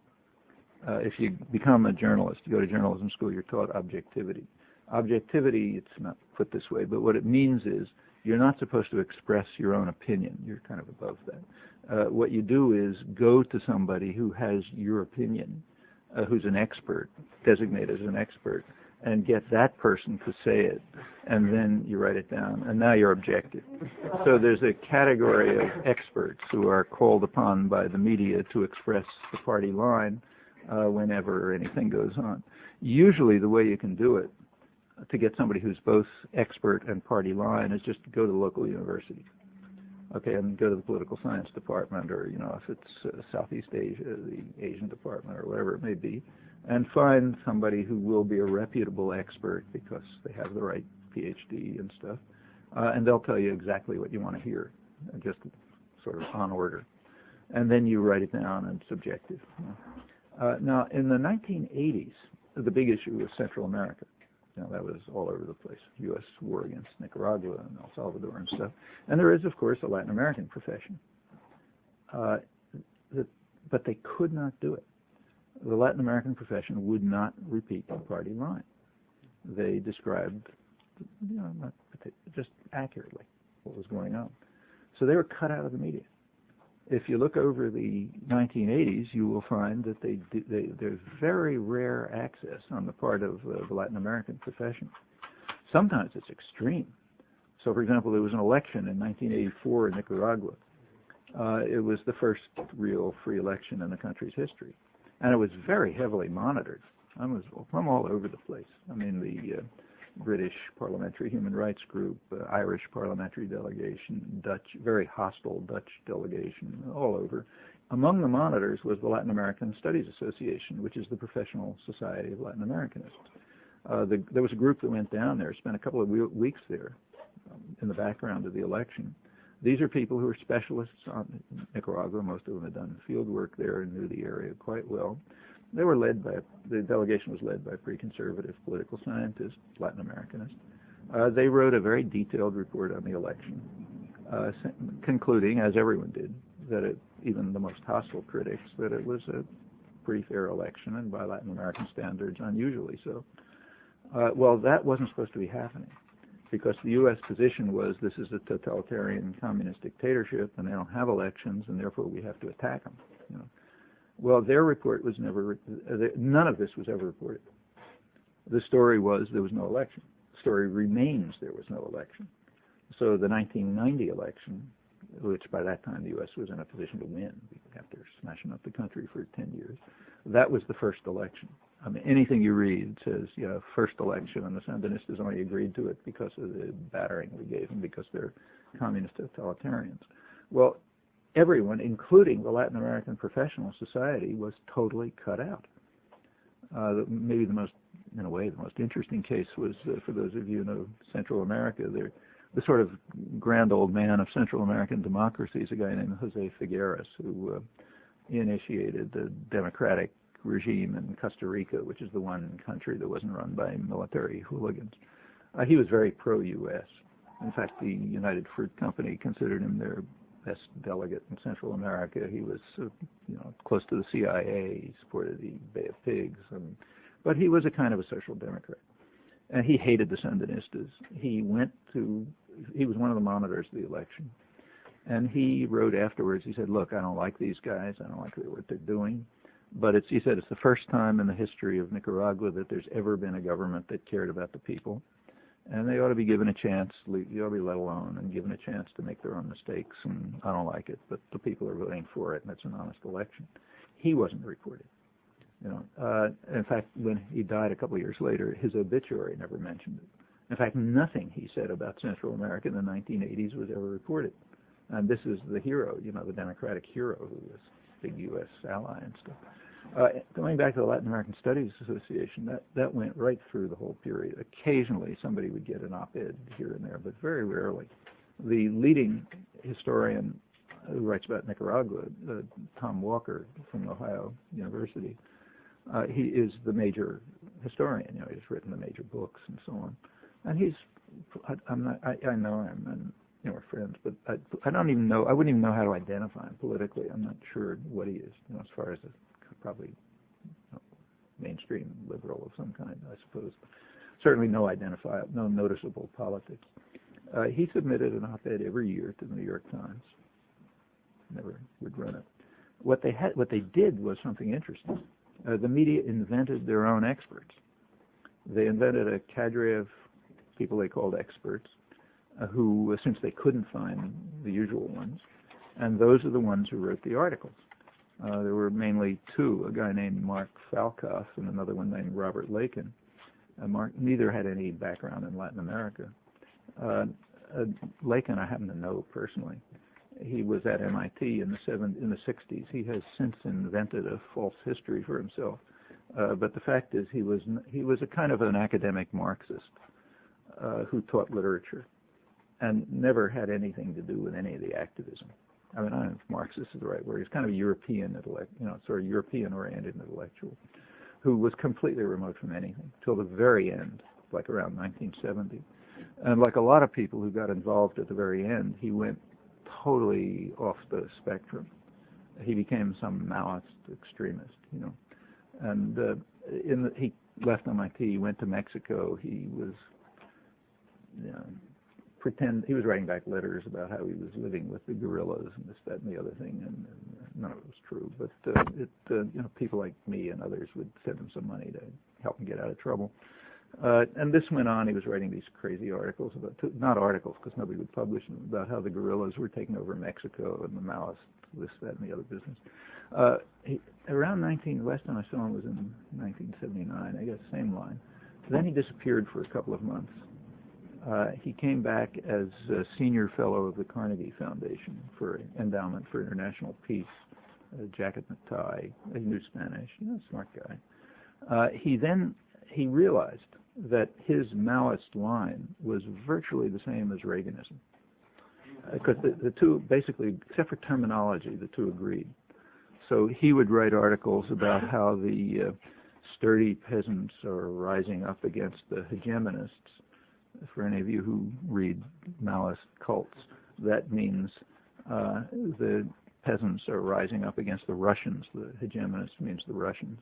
If you become a journalist, you go to journalism school, you're taught objectivity. Objectivity, it's not put this way, but what it means is you're not supposed to express your own opinion. You're kind of above that. What you do is go to somebody who has your opinion, who's an expert, designated as an expert, and get that person to say it, and then you write it down, and now you're objective. So there's a category of experts who are called upon by the media to express the party line whenever anything goes on. Usually the way you can do it to get somebody who's both expert and party line is just to go to the local university. Okay, and go to the political science department, or, if it's Southeast Asia, the Asian department, or whatever it may be, and find somebody who will be a reputable expert because they have the right PhD and stuff, and they'll tell you exactly what you want to hear, just sort of on order. And then you write it down, and it's subjective. Now, in the 1980s, the big issue was Central America. That was all over the place. U.S. war against Nicaragua and El Salvador and stuff. And there is, of course, a Latin American profession. But they could not do it. The Latin American profession would not repeat the party line. They described, not just accurately what was going on. So they were cut out of the media. If you look over the 1980s, you will find that there's very rare access on the part of the Latin American profession. Sometimes it's extreme. So, for example, there was an election in 1984 in Nicaragua. It was the first real free election in the country's history. And it was very heavily monitored. I was from all over the place. I mean, the British Parliamentary Human Rights Group, Irish Parliamentary Delegation, Dutch, very hostile Dutch delegation, all over. Among the monitors was the Latin American Studies Association, which is the professional society of Latin Americanists. There was a group that went down there, spent a couple of weeks there in the background of the election. These are people who are specialists on Nicaragua. Most of them had done field work there and knew the area quite well. They were led by, the delegation was led by pretty conservative political scientists, Latin Americanists. They wrote a very detailed report on the election, concluding, as everyone did, that even the most hostile critics, that it was a pretty fair election, and by Latin American standards, unusually so. Well, that wasn't supposed to be happening, because the U.S. position was this is a totalitarian communist dictatorship, and they don't have elections, and therefore we have to attack them. You know. Well, their report was never, none of this was ever reported. The story was there was no election. The story remains there was no election. So the 1990 election, which by that time the U.S. was in a position to win after smashing up the country for 10 years, that was the first election. I mean, anything you read says, you know, first election, and the Sandinistas only agreed to it because of the battering we gave them, because they're communist totalitarians. Well, everyone, including the Latin American professional society, was totally cut out. Maybe the most, in a way, the most interesting case was, for those of you who know Central America, the sort of grand old man of Central American democracy is a guy named Jose Figueres, who initiated the democratic regime in Costa Rica, which is the one country that wasn't run by military hooligans. He was very pro-U.S. In fact, the United Fruit Company considered him their best delegate in Central America. He was, close to the CIA. He supported the Bay of Pigs, but he was a kind of a social democrat, and he hated the Sandinistas. He was one of the monitors of the election, and he wrote afterwards. He said, "Look, I don't like these guys. I don't like what they're doing." But he said it's the first time in the history of Nicaragua that there's ever been a government that cared about the people. And they ought to be given a chance, you ought to be let alone and given a chance to make their own mistakes. And I don't like it, but the people are voting for it, and it's an honest election. He wasn't reported. In fact, when he died a couple of years later, his obituary never mentioned it. In fact, nothing he said about Central America in the 1980s was ever reported. And this is the hero, the Democratic hero who was a big U.S. ally and stuff. Going back to the Latin American Studies Association, that went right through the whole period. Occasionally somebody would get an op-ed here and there, but very rarely. The leading historian who writes about Nicaragua, Tom Walker from Ohio University, he is the major historian. He's written the major books and so on. And I know him, and we're friends, but I don't even know. I wouldn't even know how to identify him politically. I'm not sure what he is, as far as probably mainstream liberal of some kind, I suppose. Certainly no noticeable politics. He submitted an op-ed every year to the New York Times. Never would run it. What they did was something interesting. The media invented their own experts. They invented a cadre of people they called experts, who, since they couldn't find the usual ones, and those are the ones who wrote the articles. There were mainly two, a guy named Mark Falkoff and another one named Robert Lakin. Neither had any background in Latin America. Lakin I happen to know personally. He was at MIT in the 60s. He has since invented a false history for himself. But the fact is he was a kind of an academic Marxist who taught literature and never had anything to do with any of the activism. I mean, I don't know if Marxist is the right word. He's kind of a European sort of European-oriented intellectual who was completely remote from anything till the very end, like around 1970. And like a lot of people who got involved at the very end, he went totally off the spectrum. He became some Maoist extremist, And he left MIT, he went to Mexico. He was he was writing back letters about how he was living with the guerrillas and this, that, and the other thing, and none of it was true. But people like me and others would send him some money to help him get out of trouble. And this went on. He was writing these crazy articles about, not articles because nobody would publish them, about how the guerrillas were taking over Mexico and the Maoists, this, that, and the other business. Around last time I saw him was in 1979, I guess, same line. Then he disappeared for a couple of months. He came back as a senior fellow of the Carnegie Foundation for Endowment for International Peace, jacket and a tie, he knew Spanish, smart guy. He realized that his Maoist line was virtually the same as Reaganism. Because the two, basically, except for terminology, the two agreed. So he would write articles about how the sturdy peasants are rising up against the hegemonists. For any of you who read Maoist cults, that means the peasants are rising up against the Russians. The hegemonists means the Russians.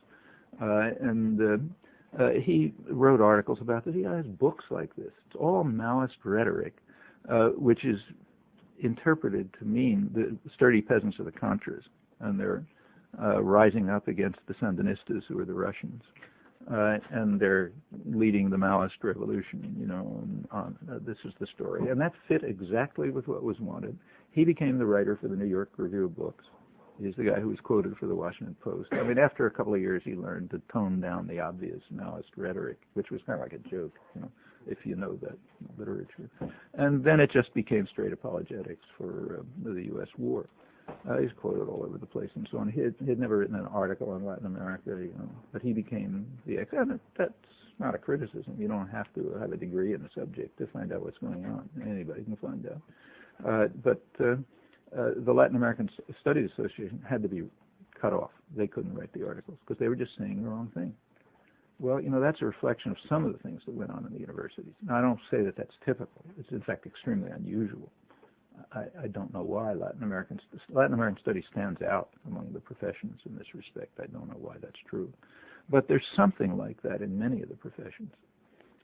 He wrote articles about this. He has books like this. It's all Maoist rhetoric, which is interpreted to mean the sturdy peasants are the Contras, and they're rising up against the Sandinistas, who are the Russians, and they're leading the Maoist revolution, this is the story. And that fit exactly with what was wanted. He became the writer for the New York Review of Books. He's the guy who was quoted for the Washington Post. I mean, after a couple of years, he learned to tone down the obvious Maoist rhetoric, which was kind of like a joke, if you know that literature. And then it just became straight apologetics for the U.S. war. He's quoted all over the place and so on. He had never written an article on Latin America, but he became the expert. That's not a criticism. You don't have to have a degree in the subject to find out what's going on. Anybody can find out. But the Latin American Studies Association had to be cut off. They couldn't write the articles because they were just saying the wrong thing. Well, that's a reflection of some of the things that went on in the universities. Now, I don't say that that's typical. It's, in fact, extremely unusual. I don't know why Latin American studies stands out among the professions in this respect. I don't know why that's true. But there's something like that in many of the professions.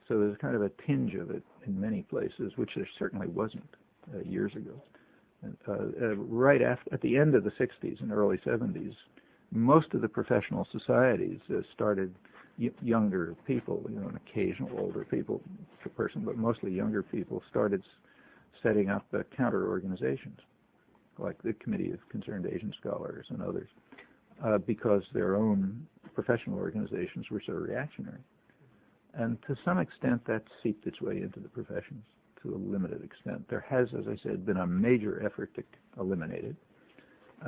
So there's kind of a tinge of it in many places, which there certainly wasn't years ago. Right at the end of the 60s and early 70s, most of the professional societies started younger people, an occasional older person, but mostly younger people started setting up counter organizations, like the Committee of Concerned Asian Scholars and others, because their own professional organizations were so reactionary. And to some extent, that seeped its way into the professions to a limited extent. There has, as I said, been a major effort to eliminate it,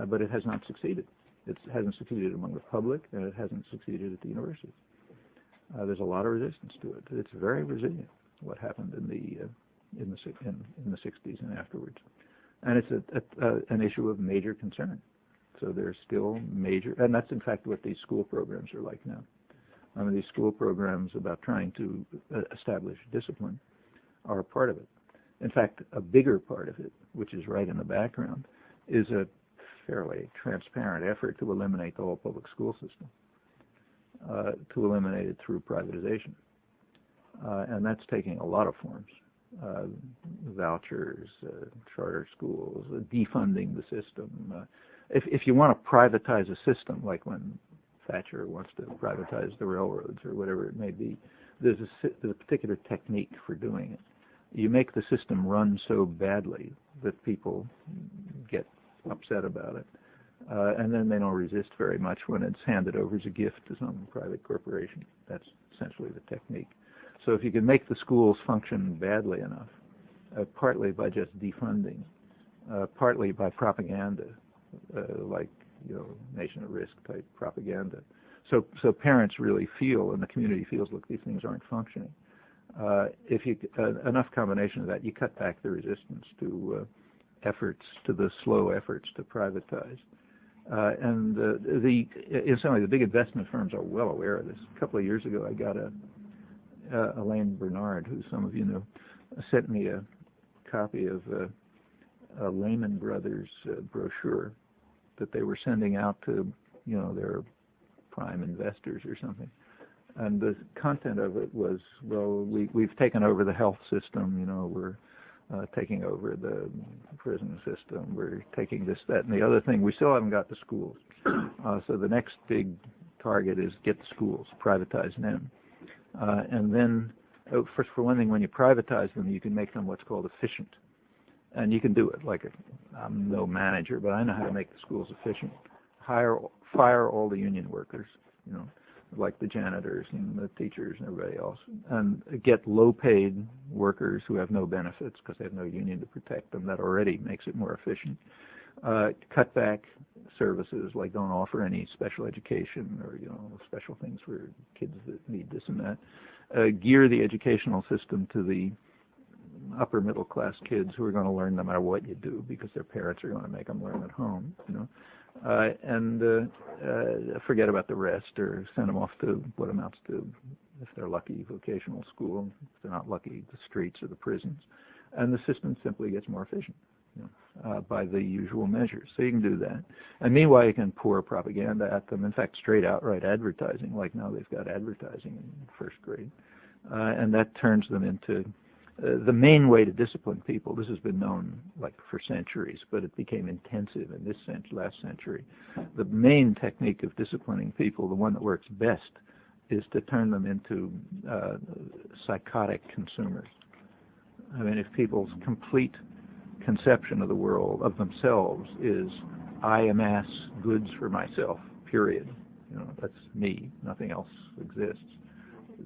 but it has not succeeded. It hasn't succeeded among the public, and it hasn't succeeded at the universities. There's a lot of resistance to it. It's very resilient, what happened in the 60s and afterwards. And it's an issue of major concern. So there's still major, and that's in fact what these school programs are like now. I mean, these school programs about trying to establish discipline are a part of it. In fact, a bigger part of it, which is right in the background, is a fairly transparent effort to eliminate the whole public school system, to eliminate it through privatization. And that's taking a lot of forms. Vouchers, charter schools, defunding the system. If you want to privatize a system, like when Thatcher wants to privatize the railroads or whatever it may be, there's a particular technique for doing it. You make the system run so badly that people get upset about it, and then they don't resist very much when it's handed over as a gift to some private corporation. That's essentially the technique. So if you can make the schools function badly enough, partly by just defunding, partly by propaganda, like nation at risk type propaganda. So parents really feel, and the community feels, look, these things aren't functioning. If you enough combination of that, you cut back the resistance to the slow efforts to privatize. And in some way, the big investment firms are well aware of this. A couple of years ago, I got Elaine Bernard, who some of you know, sent me a copy of a Lehman Brothers brochure that they were sending out to, their prime investors or something. And the content of it was, well, we've taken over the health system, we're taking over the prison system, we're taking this, that, and the other thing. We still haven't got the schools. So the next big target is get the schools, privatize them. And then, first, for one thing, when you privatize them, you can make them what's called efficient. And you can do it. I'm no manager, but I know how to make the schools efficient. Fire all the union workers, like the janitors and the teachers and everybody else, and get low-paid workers who have no benefits because they have no union to protect them. That already makes it more efficient. Cut back services, like don't offer any special education or special things for kids that need this and that. Gear the educational system to the upper middle class kids who are going to learn no matter what you do because their parents are going to make them learn at home. And forget about the rest, or send them off to what amounts to, if they're lucky, vocational school. If they're not lucky, the streets or the prisons. And the system simply gets more efficient by the usual measures. So you can do that. And meanwhile, you can pour propaganda at them. In fact, straight outright advertising, like now they've got advertising in first grade. And that turns them into the main way to discipline people. This has been known for centuries, but it became intensive in this last century. The main technique of disciplining people, the one that works best, is to turn them into psychotic consumers. I mean, if people's complete conception of the world, of themselves, is I amass goods for myself, period. That's me, nothing else exists.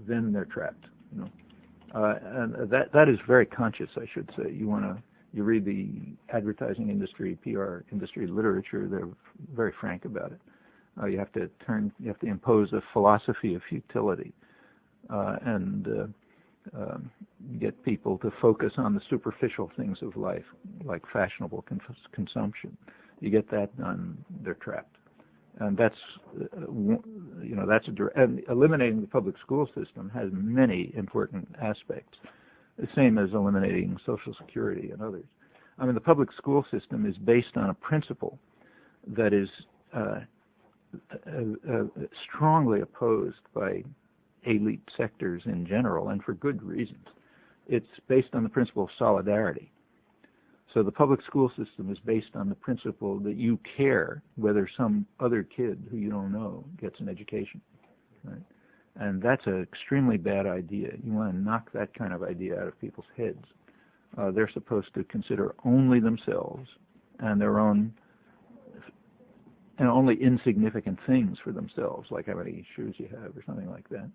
Then they're trapped. And that is very conscious, I should say. You read the advertising industry, PR industry literature, they're very frank about it. You have to impose a philosophy of futility, and get people to focus on the superficial things of life, like fashionable consumption. You get that done, they're trapped. And that's and eliminating the public school system has many important aspects, the same as eliminating Social Security and others. I mean, the public school system is based on a principle that is strongly opposed by elite sectors in general, and for good reasons. It's based on the principle of solidarity. So the public school system is based on the principle that you care whether some other kid who you don't know gets an education, right? And that's an extremely bad idea. You want to knock that kind of idea out of people's heads. They're supposed to consider only themselves and their own, and only insignificant things for themselves, like how many shoes you have or something like that,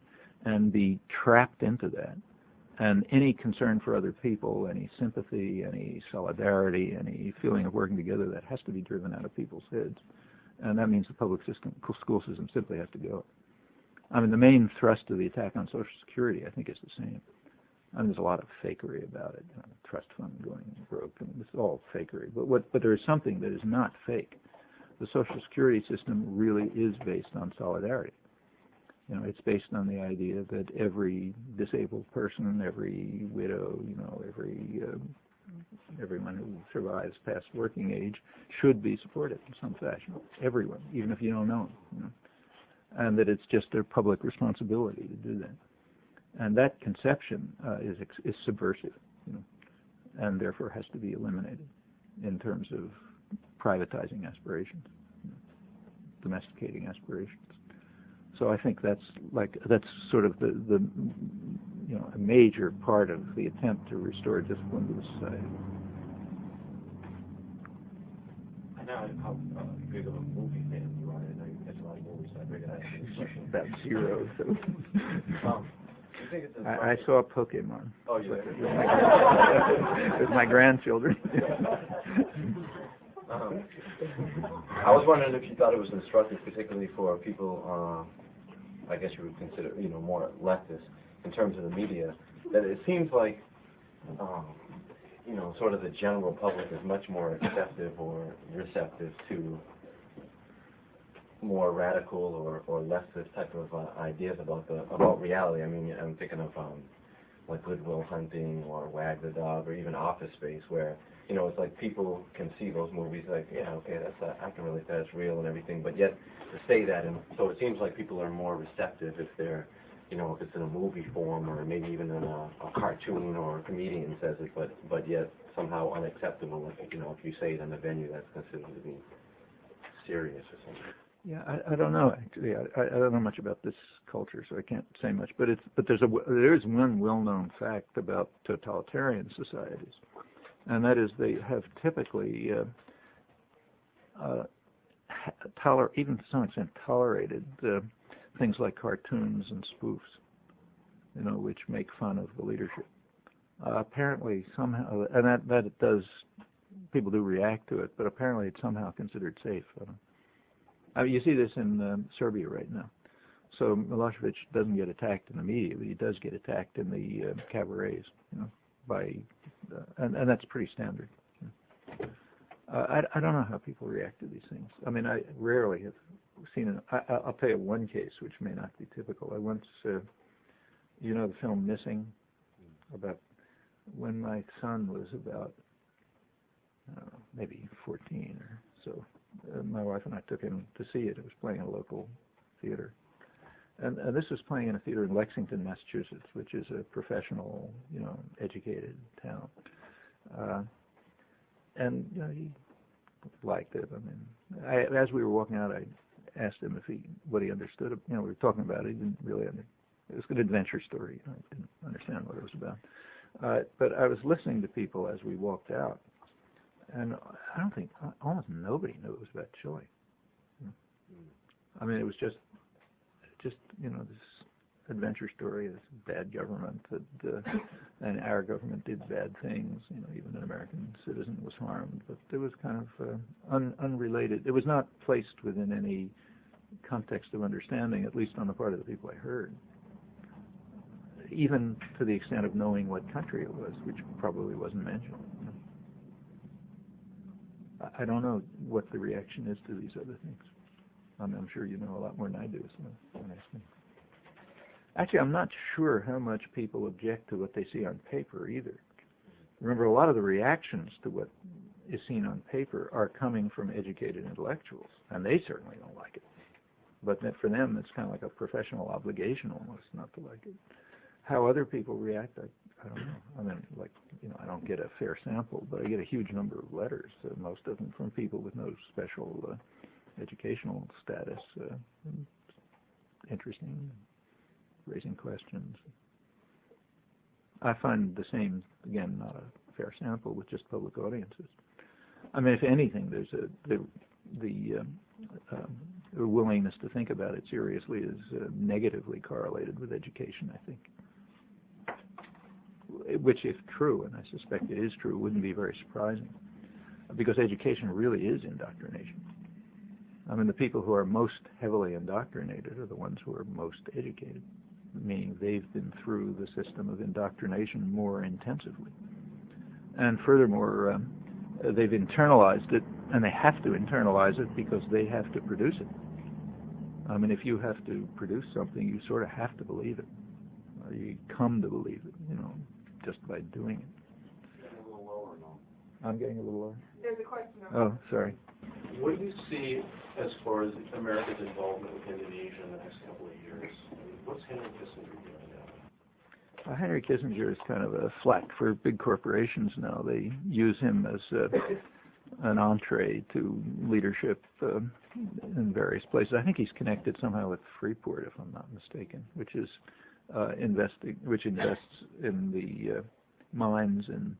and be trapped into that. And any concern for other people, any sympathy, any solidarity, any feeling of working together, that has to be driven out of people's heads. And that means the public school system simply has to go. I mean, the main thrust of the attack on Social Security, I think, is the same. I mean, there's a lot of fakery about it, trust fund going broke, and it's all fakery. But there is something that is not fake. The Social Security system really is based on solidarity. It's based on the idea that every disabled person, every widow, everyone who survives past working age should be supported in some fashion. Everyone, even if you don't know them. And that it's just their public responsibility to do that. And that conception is subversive, and therefore has to be eliminated in terms of privatizing aspirations, domesticating aspirations. So I think that's sort of the a major part of the attempt to restore discipline to the society. I know how big of a movie fan you are. I know you catch a lot of movies, so I figured I'd ask you a question. About zero. You think it's I saw Pokemon. Oh, you did? With my grandchildren. I was wondering if you thought it was instructive, particularly for people, I guess you would consider, more leftist in terms of the media, that it seems like, sort of the general public is much more acceptive or receptive to more radical or leftist type of ideas about reality. I mean, I'm thinking of like Good Will Hunting or Wag the Dog or even Office Space, where it's like people can see those movies like, yeah, okay, I can relate to that, it's real and everything, but yet to say that, and so it seems like people are more receptive if they're, if it's in a movie form or maybe even in a cartoon or a comedian says it, but yet somehow unacceptable if you say it in a venue that's considered to be serious or something. Yeah, I don't know actually. I don't know much about this culture, so I can't say much. But there is one well-known fact about totalitarian societies, and that is they have typically even to some extent tolerated things like cartoons and spoofs, which make fun of the leadership. Apparently, somehow, and that it does, people do react to it, but apparently it's somehow considered safe. You see this in Serbia right now. So Milosevic doesn't get attacked in the media, but he does get attacked in the cabarets, and that's pretty standard. I don't know how people react to these things. I mean, I rarely have seen it. I'll tell you one case which may not be typical. I once, the film Missing, about when my son was about, I don't know, maybe 14 or so. My wife and I took him to see it. It was playing in a local theater. And this was playing in a theater in Lexington, Massachusetts, which is a professional, educated town. And he liked it. I mean, as we were walking out, I asked him what he understood. We were talking about it. He didn't really understand. It was an adventure story. I didn't understand what it was about. But I was listening to people as we walked out, and I don't think almost nobody knew it was about Chile. I mean, it was just this adventure story, this bad government and our government did bad things. Even an American citizen was harmed, but it was kind of unrelated. It was not placed within any context of understanding, at least on the part of the people I heard, even to the extent of knowing what country it was, which probably wasn't mentioned. I don't know what the reaction is to these other things. I'm sure you know a lot more than I do, so don't ask me. Actually, I'm not sure how much people object to what they see on paper either. Remember, a lot of the reactions to what is seen on paper are coming from educated intellectuals, and they certainly don't like it. But for them, it's kind of like a professional obligation almost not to like it. How other people react, I don't know. I mean, I don't get a fair sample, but I get a huge number of letters, most of them from people with no special educational status, interesting, raising questions. I find the same, again, not a fair sample with just public audiences. I mean, if anything, there's the willingness to think about it seriously is negatively correlated with education, I think. Which, if true, and I suspect it is true, wouldn't be very surprising, because education really is indoctrination. I mean, the people who are most heavily indoctrinated are the ones who are most educated, meaning they've been through the system of indoctrination more intensively. And furthermore, they've internalized it, and they have to internalize it because they have to produce it. I mean, if you have to produce something, you sort of have to believe it. You come to believe it, just by doing it. Getting a little lower now. I'm getting a little lower. There's a question. Oh, sorry. What do you see as far as America's involvement with Indonesia in the next couple of years? What's Henry Kissinger doing now? Henry Kissinger is kind of a flack for big corporations now. They use him as an entree to leadership in various places. I think he's connected somehow with Freeport, if I'm not mistaken, which is invests in the mines in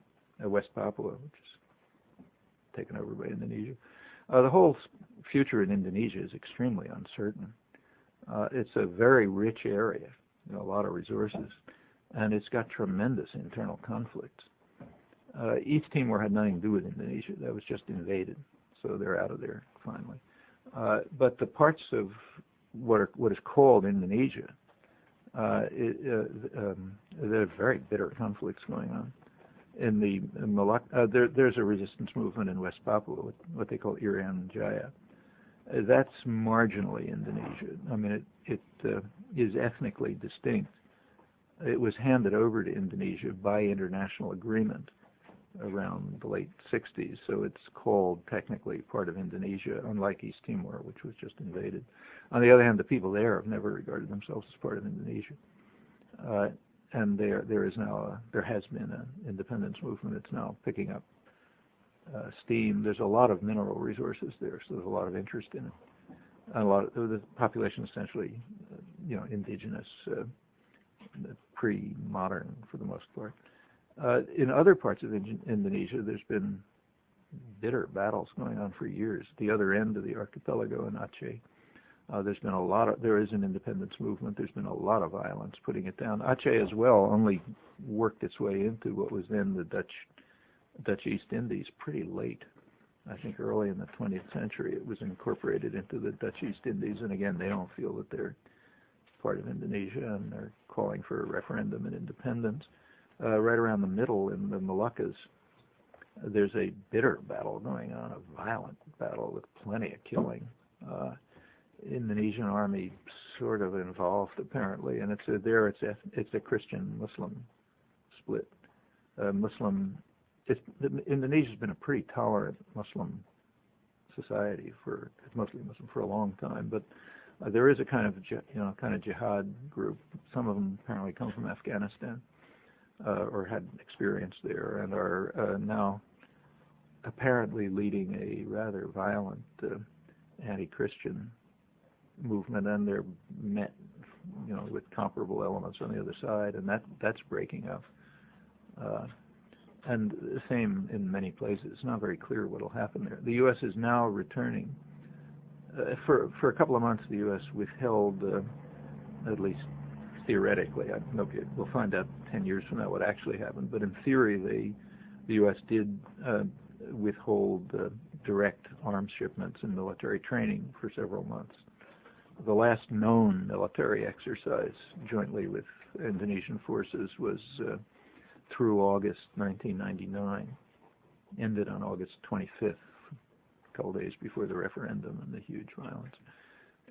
West Papua, which is taken over by Indonesia. The whole future in Indonesia is extremely uncertain. It's a very rich area, a lot of resources, and it's got tremendous internal conflicts. East Timor had nothing to do with Indonesia. That was just invaded, so they're out of there finally. But the parts of what is called Indonesia, there are very bitter conflicts going on. In the there's a resistance movement in West Papua, what they call Irian Jaya. That's marginally Indonesia. I mean, it is ethnically distinct. It was handed over to Indonesia by international agreement around the late 60s, so it's called technically part of Indonesia, unlike East Timor, which was just invaded. On the other hand, the people there have never regarded themselves as part of Indonesia. And there has been an independence movement. It's now picking up steam. There's a lot of mineral resources there, so there's a lot of interest in it. a lot of the population essentially, indigenous, pre-modern for the most part. In other parts of Indonesia, there's been bitter battles going on for years. At the other end of the archipelago in Aceh, there is an independence movement. There's been a lot of violence putting it down. Aceh as well only worked its way into what was then the Dutch East Indies pretty late. I think early in the 20th century it was incorporated into the Dutch East Indies, and again, they don't feel that they're part of Indonesia, and they're calling for a referendum and independence. Right around the middle in the Moluccas, there's a bitter battle going on, a violent battle with plenty of killing. Indonesian army sort of involved apparently, and it's a Christian-Muslim split. Indonesia's been a pretty tolerant Muslim society it's mostly Muslim for a long time, but there is a kind of jihad group. Some of them apparently come from Afghanistan or had experience there, and are now apparently leading a rather violent anti-Christian movement, and they're met, with comparable elements on the other side, and that's breaking up. And the same in many places. It's not very clear what will happen there. The U.S. is now returning. For a couple of months, the U.S. withheld, at least theoretically, we'll find out 10 years from now what actually happened, but in theory, the U.S. did withhold direct arms shipments and military training for several months. The last known military exercise jointly with Indonesian forces was through August 1999, ended on August 25th, a couple days before the referendum and the huge violence.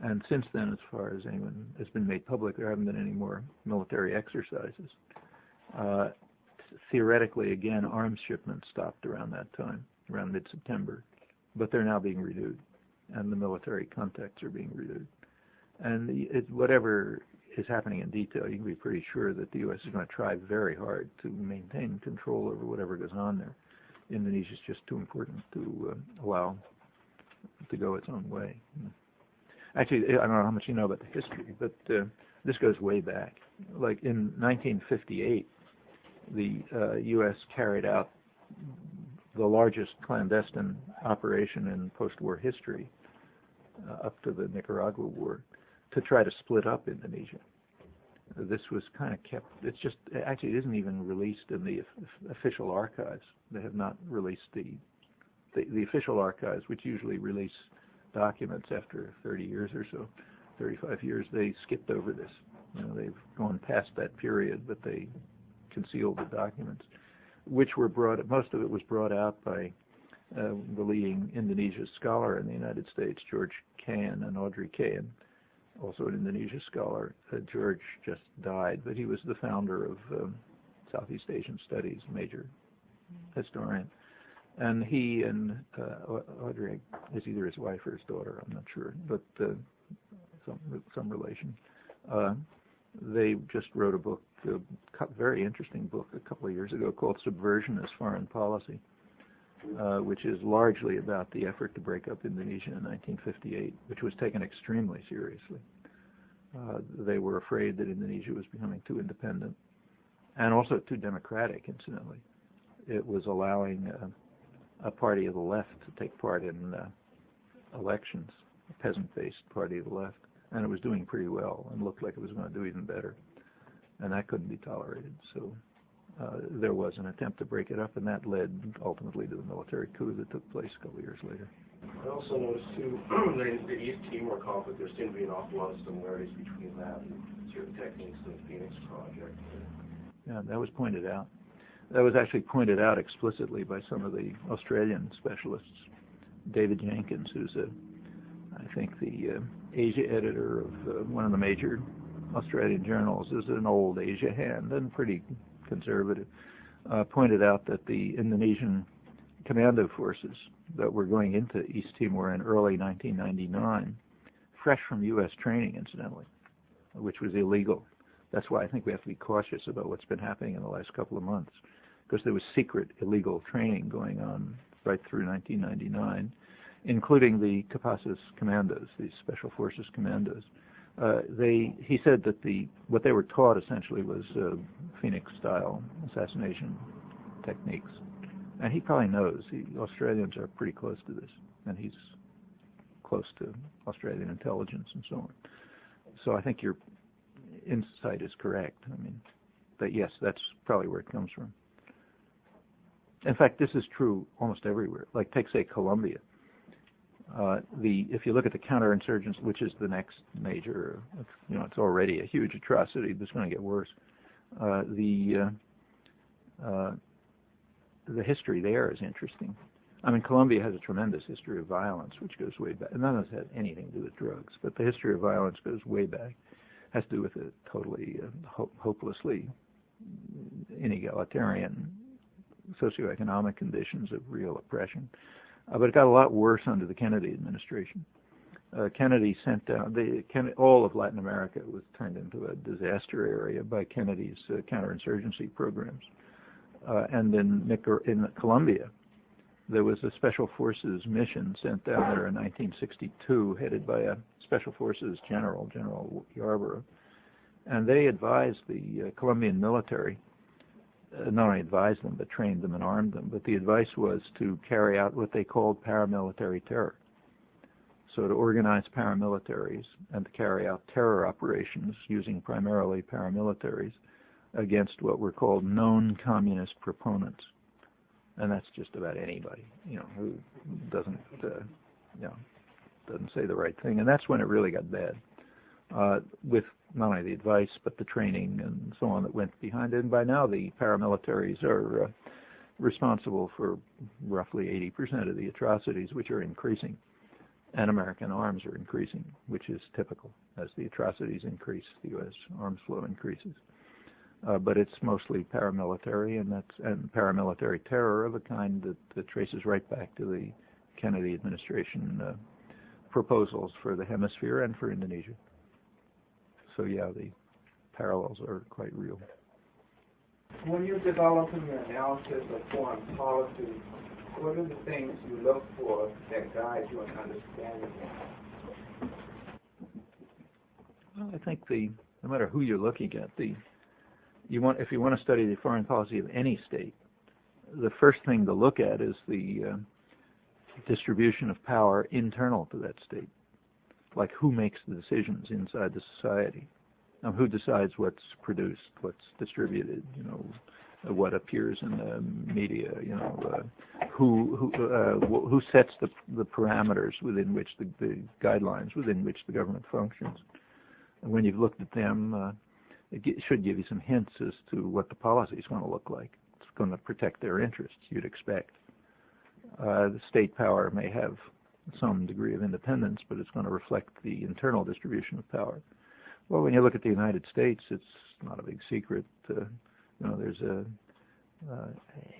And since then, as far as anyone has been made public, there haven't been any more military exercises. Theoretically, again, arms shipments stopped around that time, around mid-September, but they're now being renewed, and the military contacts are being renewed. And whatever is happening in detail, you can be pretty sure that the U.S. is going to try very hard to maintain control over whatever goes on there. Indonesia is just too important to allow to go its own way. Actually, I don't know how much you know about the history, but this goes way back. Like in 1958, the U.S. carried out the largest clandestine operation in post-war history up to the Nicaragua War, to try to split up Indonesia. This was kind of kept, it isn't even released in the official archives. They have not released the official archives, which usually release documents after 30 years or so, 35 years. They skipped over this. They've gone past that period, but they concealed the documents, which were most of it was brought out by the leading Indonesia scholar in the United States, George Cahan and Audrey Cahan, also an Indonesia scholar. George just died, but he was the founder of Southeast Asian Studies, major historian. And he and Audrey is either his wife or his daughter, I'm not sure, but some relation. They just wrote a book, a very interesting book, a couple of years ago called Subversion as Foreign Policy, which is largely about the effort to break up Indonesia in 1958, which was taken extremely seriously. They were afraid that Indonesia was becoming too independent and also too democratic, incidentally. It was allowing a party of the left to take part in elections, a peasant-based party of the left, and it was doing pretty well and looked like it was going to do even better, and that couldn't be tolerated. So there was an attempt to break it up, and that led ultimately to the military coup that took place a couple of years later. I also noticed, too, that in the East Timor conflict, there seemed to be an awful lot of similarities between that and certain techniques in the Phoenix Project. Yeah, that was pointed out. That was actually pointed out explicitly by some of the Australian specialists. David Jenkins, who's I think the Asia editor of one of the major Australian journals, is an old Asia hand and pretty conservative, pointed out that the Indonesian commando forces that were going into East Timor in early 1999, fresh from U.S. training, incidentally, which was illegal. That's why I think we have to be cautious about what's been happening in the last couple of months, because there was secret illegal training going on right through 1999. including the Capasas commandos, these special forces commandos. He said that what they were taught essentially was Phoenix-style assassination techniques. And he probably knows. Australians are pretty close to this, and he's close to Australian intelligence and so on. So I think your insight is correct. I mean, that yes, that's probably where it comes from. In fact, this is true almost everywhere. Like, take, say, Colombia. If you look at the counterinsurgency, which is the next major, it's already a huge atrocity, but it's going to get worse. The history there is interesting. I mean, Colombia has a tremendous history of violence, which goes way back. None of this had anything to do with drugs, but the history of violence goes way back. Has to do with a totally hopelessly inegalitarian socioeconomic conditions of real oppression. But it got a lot worse under the Kennedy administration. Kennedy sent down, all of Latin America was turned into a disaster area by Kennedy's counterinsurgency programs. And in Colombia, there was a special forces mission sent down there in 1962, headed by a special forces General Yarborough. And they advised the Colombian military, not only advised them, but trained them and armed them. But the advice was to carry out what they called paramilitary terror. So to organize paramilitaries and to carry out terror operations using primarily paramilitaries against what were called known communist proponents. And that's just about anybody, who doesn't say the right thing. And that's when it really got bad, with not only the advice, but the training and so on that went behind it. And by now, the paramilitaries are responsible for roughly 80% of the atrocities, which are increasing. And American arms are increasing, which is typical. As the atrocities increase, the U.S. arms flow increases. But it's mostly paramilitary, and paramilitary terror of a kind that traces right back to the Kennedy administration proposals for the hemisphere and for Indonesia. So yeah, the parallels are quite real. When you're developing your analysis of foreign policy, what are the things you look for that guide you in understanding it? Well, I think no matter who you're looking at, if you want to study the foreign policy of any state, the first thing to look at is the distribution of power internal to that state. Like, who makes the decisions inside the society? Who decides what's produced, what's distributed, what appears in the media, who sets the parameters within which the guidelines within which the government functions. And when you've looked at them, it should give you some hints as to what the policy is going to look like. It's going to protect their interests, you'd expect. The state power may have some degree of independence, but it's going to reflect the internal distribution of power. Well, when you look at the United States, it's not a big secret. There's a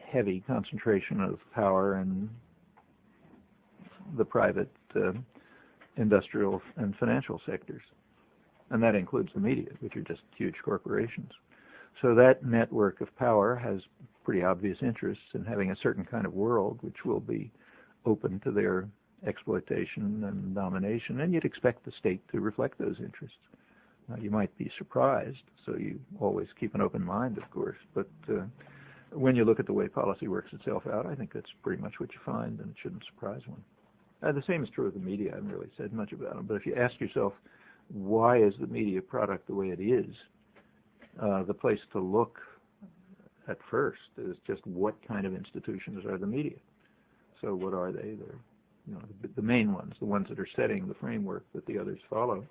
heavy concentration of power in the private industrial and financial sectors. And that includes the media, which are just huge corporations. So that network of power has pretty obvious interests in having a certain kind of world which will be open to their exploitation and domination, and you'd expect the state to reflect those interests. Now, you might be surprised, so you always keep an open mind, of course, but when you look at the way policy works itself out, I think that's pretty much what you find, and it shouldn't surprise one. The same is true of the media. I haven't really said much about them, but if you ask yourself, why is the media product the way it is, the place to look at first is just what kind of institutions are the media. So what are they? They're the main ones, the ones that are setting the framework that the others follow.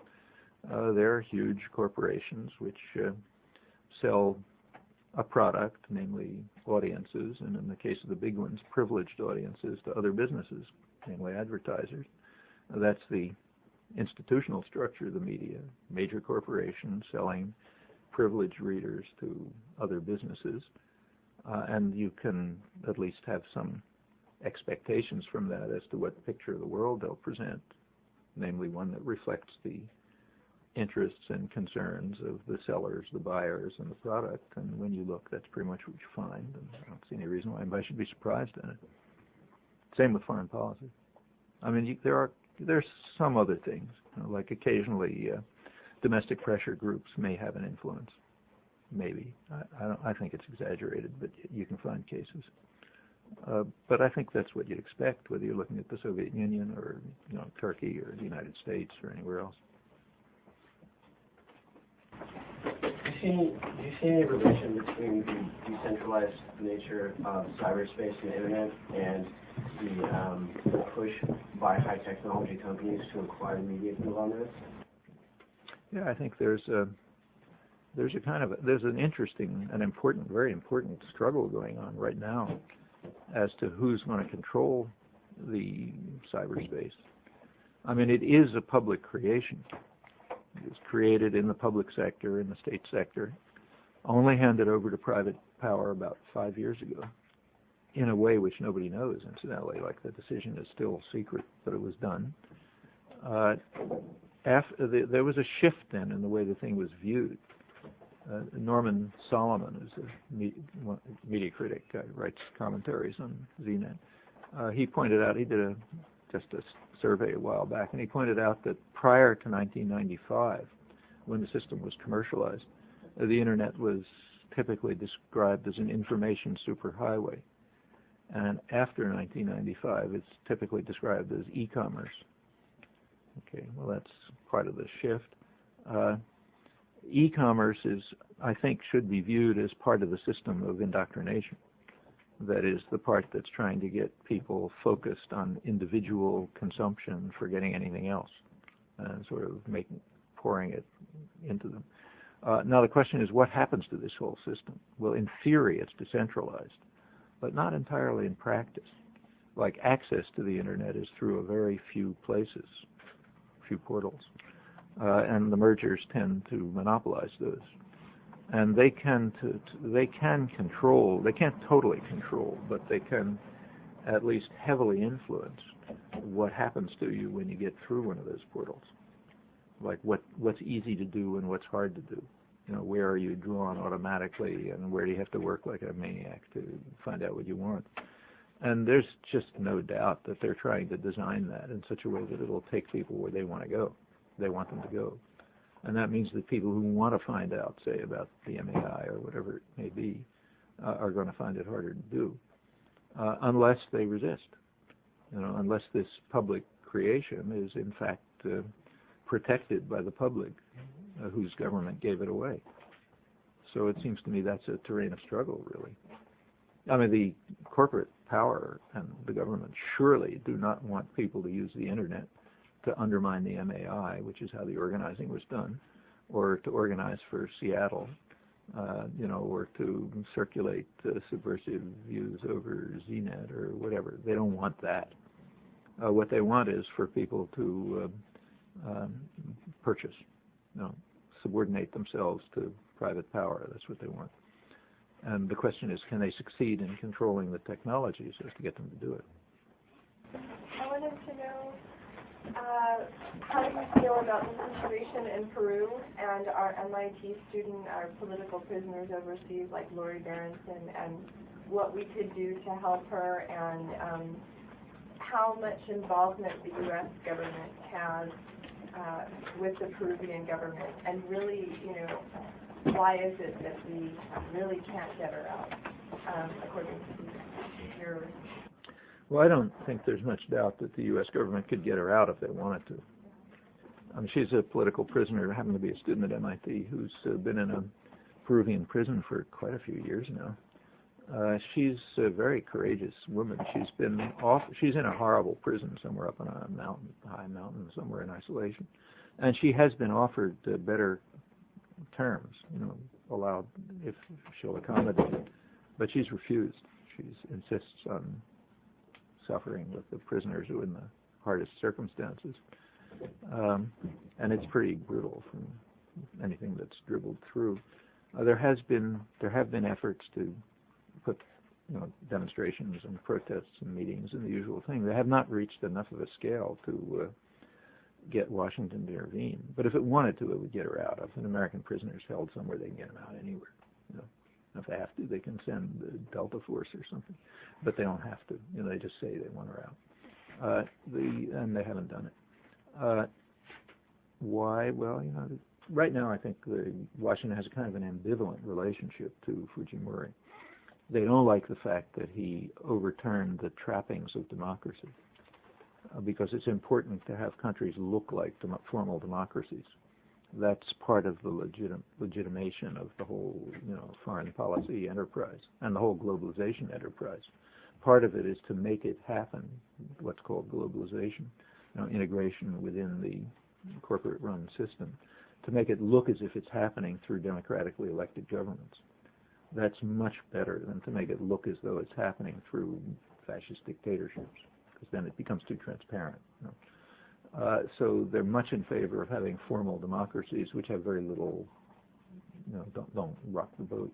They're huge corporations which sell a product, namely audiences, and in the case of the big ones, privileged audiences to other businesses, namely advertisers. That's the institutional structure of the media, major corporations selling privileged readers to other businesses, and you can at least have some expectations from that as to what picture of the world they'll present, namely one that reflects the interests and concerns of the sellers, the buyers, and the product. And when you look, that's pretty much what you find, and I don't see any reason why anybody should be surprised in it. Same with foreign policy. I mean, there's some other things, like occasionally domestic pressure groups may have an influence. Maybe. I think it's exaggerated, but you can find cases. But I think that's what you'd expect, whether you're looking at the Soviet Union or Turkey or the United States or anywhere else. Do you see any relation between the decentralized nature of cyberspace and the internet and the push by high technology companies to acquire media conglomerates? Yeah, I think there's an interesting and important, very important struggle going on right now as to who's going to control the cyberspace. I mean, it is a public creation. It was created in the public sector, in the state sector, only handed over to private power about 5 years ago, in a way which nobody knows, incidentally, like the decision is still secret, but it was done. There was a shift then in the way the thing was viewed. Norman Solomon, who's a media critic, writes commentaries on ZNet. He pointed out, he did just a survey a while back, and he pointed out that prior to 1995, when the system was commercialized, the Internet was typically described as an information superhighway. And after 1995, it's typically described as e-commerce. Okay, well, that's part of the shift. E-commerce I think, should be viewed as part of the system of indoctrination. That is the part that's trying to get people focused on individual consumption, forgetting anything else, and sort of pouring it into them. Now the question is, what happens to this whole system? Well, in theory, it's decentralized, but not entirely in practice. Like access to the Internet is through a very few places, few portals, and the mergers tend to monopolize those. And they can control, they can't totally control, but they can at least heavily influence what happens to you when you get through one of those portals. Like what's easy to do and what's hard to do. Where are you drawn automatically and where do you have to work like a maniac to find out what you want. And there's just no doubt that they're trying to design that in such a way that it'll take people where they want to go. They want them to go. And that means that people who want to find out, say, about the MAI or whatever it may be, are going to find it harder to do, unless they resist. Unless this public creation is, in fact, protected by the public, whose government gave it away. So it seems to me that's a terrain of struggle, really. I mean, the corporate power and the government surely do not want people to use the Internet to undermine the MAI, which is how the organizing was done, or to organize for Seattle, or to circulate subversive views over ZNet or whatever. They don't want that. What they want is for people to purchase, subordinate themselves to private power. That's what they want. And the question is, can they succeed in controlling the technologies as to get them to do it? I wanted to know, how do you feel about the situation in Peru and our MIT student, our political prisoners overseas, like Lori Berenson, and what we could do to help her, and how much involvement the U.S. government has with the Peruvian government, and really, why is it that we really can't get her out, according to your... Well, I don't think there's much doubt that the U.S. government could get her out if they wanted to. I mean, she's a political prisoner, happened to be a student at MIT, who's been in a Peruvian prison for quite a few years now. She's a very courageous woman. She's in a horrible prison somewhere up on a mountain, high mountain, somewhere in isolation. And she has been offered better terms, allowed if she'll accommodate it. But she's refused. She insists on suffering with the prisoners who are in the hardest circumstances. And it's pretty brutal from anything that's dribbled through. There have been efforts to put demonstrations and protests and meetings and the usual thing. They have not reached enough of a scale to get Washington to intervene. But if it wanted to, it would get her out. If an American prisoner is held somewhere, they can get him out anywhere. If they have to, they can send the Delta Force or something. But they don't have to. They just say they want her out. And they haven't done it. Why? Well, right now I think Washington has a kind of an ambivalent relationship to Fujimori. They don't like the fact that he overturned the trappings of democracy, because it's important to have countries look like formal democracies. That's part of the legitimation of the whole, foreign policy enterprise and the whole globalization enterprise. Part of it is to make it happen, what's called globalization, integration within the corporate-run system, to make it look as if it's happening through democratically elected governments. That's much better than to make it look as though it's happening through fascist dictatorships, because then it becomes too transparent. So they're much in favor of having formal democracies which have very little, don't rock the boat.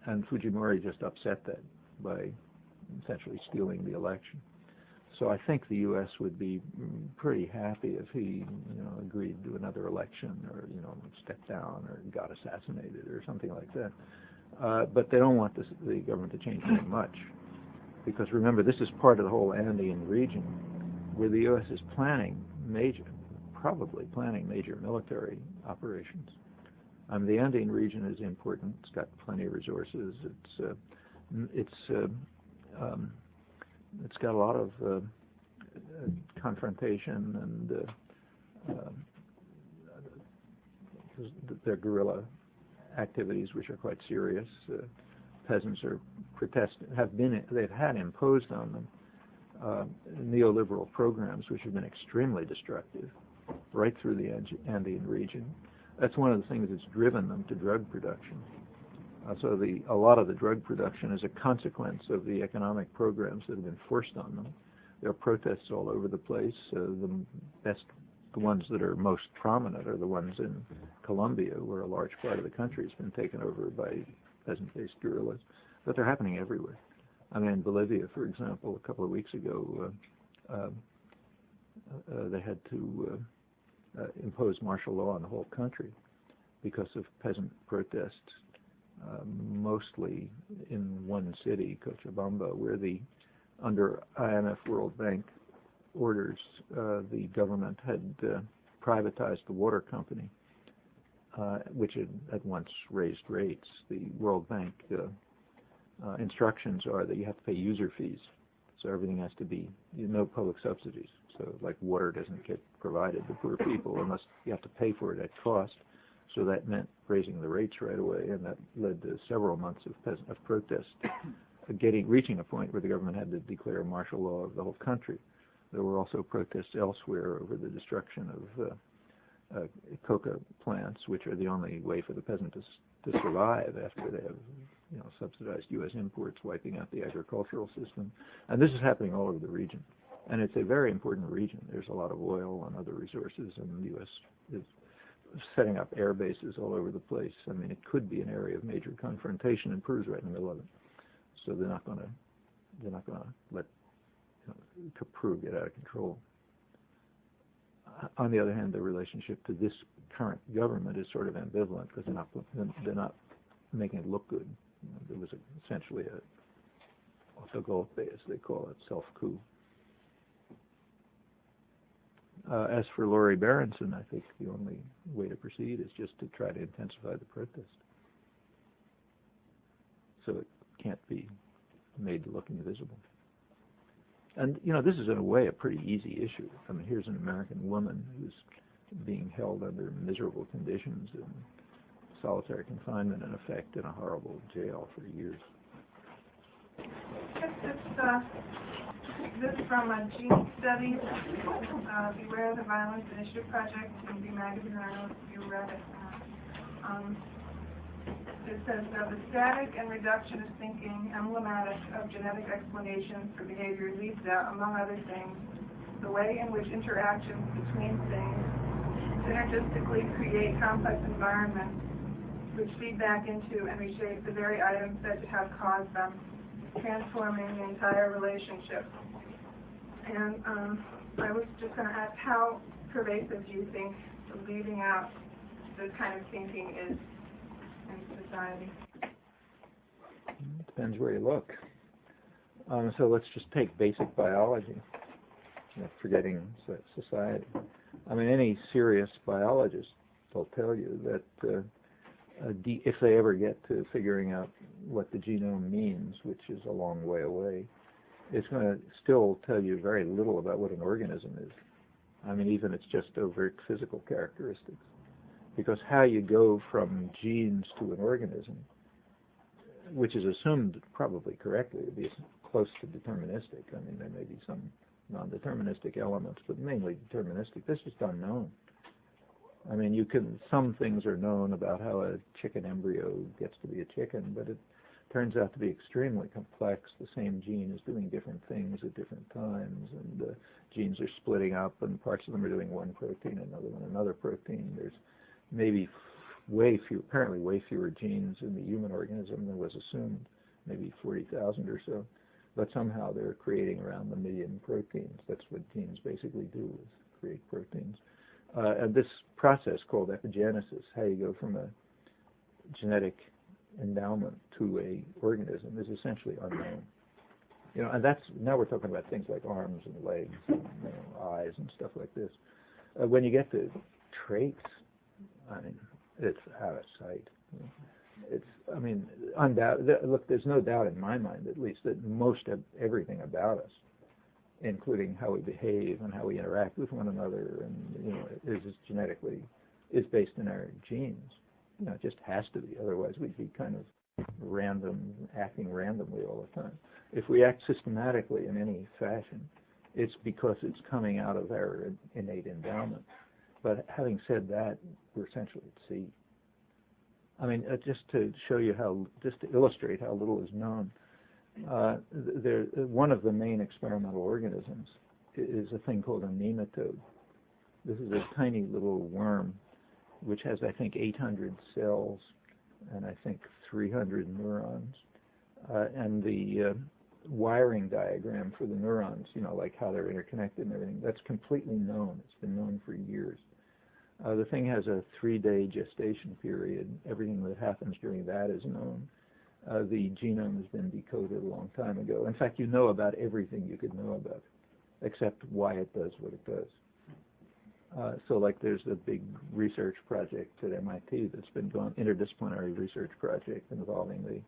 And Fujimori just upset that by essentially stealing the election. So I think the U.S. would be pretty happy if he, agreed to another election, or stepped down, or got assassinated, or something like that. But they don't want the government to change very much, because remember, this is part of the whole Andean region, where the U.S. is probably planning major military operations. The Andean region is important. It's got plenty of resources. It's got a lot of confrontation, and their guerrilla activities, which are quite serious. Peasants are they've had imposed on them neoliberal programs which have been extremely destructive right through the Andean region. That's one of the things that's driven them to drug production. So a lot of the drug production is a consequence of the economic programs that have been forced on them. There are protests all over the place. The ones that are most prominent are the ones in Colombia, where a large part of the country has been taken over by peasant-based guerrillas. But they're happening everywhere. In Bolivia, for example, a couple of weeks ago, they had to impose martial law on the whole country because of peasant protests, mostly in one city, Cochabamba, where under IMF World Bank orders, the government had privatized the water company, which had at once raised rates. The World Bank instructions are that you have to pay user fees, so everything has to be no public subsidies. So like water doesn't get provided to poor people unless you have to pay for it at cost. So that meant raising the rates right away, and that led to several months of protest, reaching a point where the government had to declare martial law of the whole country. There were also protests elsewhere over the destruction of coca plants, which are the only way for the peasant to survive after they have subsidized U.S. imports, wiping out the agricultural system. And this is happening all over the region. And it's a very important region. There's a lot of oil and other resources, and the U.S. is setting up air bases all over the place. It could be an area of major confrontation, and Peru's right in the middle of it. So they're not going to let Peru get out of control. On the other hand, the relationship to this current government is sort of ambivalent, because they're not making it look good. There was essentially a autogolpe, as they call it, self-coup. As for Laurie Berenson, I think the only way to proceed is just to try to intensify the protest, so it can't be made to look invisible. And, this is in a way a pretty easy issue. Here's an American woman who's being held under miserable conditions in solitary confinement, in effect, in a horrible jail for years. This is from a Gene Studies, Beware the Violence Initiative Project in B Magazine. I don't know if you read it. It says, the static and reductionist thinking emblematic of genetic explanations for behavior leads out, among other things, the way in which interactions between things synergistically create complex environments which feed back into and reshape the very items that have caused them, transforming the entire relationship. And I was just going to ask, how pervasive do you think leaving out this kind of thinking is in society? Depends where you look. So let's just take basic biology. forgetting society. I mean, any serious biologist will tell you that if they ever get to figuring out what the genome means, which is a long way away, it's going to still tell you very little about what an organism is. I mean, even it's just overt physical characteristics. Because how you go from genes to an organism, which is assumed probably correctly to be close to deterministic. I mean, there may be some non-deterministic elements, but mainly deterministic. This is just unknown. I mean, some things are known about how a chicken embryo gets to be a chicken, but it turns out to be extremely complex. The same gene is doing different things at different times, and genes are splitting up, and parts of them are doing one protein, another one another protein. There's maybe apparently way fewer genes in the human organism than was assumed, maybe 40,000 or so. But somehow they're creating around 1 million proteins. That's what genes basically do, is create proteins. And this process called epigenesis, how you go from a genetic endowment to a organism, is essentially unknown. And now we're talking about things like arms and legs, and, eyes and stuff like this. When you get to traits, I mean, it's out of sight. Look, there's no doubt in my mind, at least, that most of everything about us, including how we behave and how we interact with one another, and is based in our genes. It just has to be. Otherwise, we'd be kind of acting randomly all the time. If we act systematically in any fashion, it's because it's coming out of our innate endowment. But having said that, we're essentially at sea. I mean, just to illustrate how little is known, one of the main experimental organisms is a thing called a nematode. This is a tiny little worm which has, I think, 800 cells and I think 300 neurons. And the wiring diagram for the neurons, like how they're interconnected and everything, that's completely known. It's been known for years. The thing has a 3-day gestation period. Everything that happens during that is known. The genome has been decoded a long time ago. In fact, you know about everything you could know about, except why it does what it does. So like there's a big research project at MIT that's been going, interdisciplinary research project involving the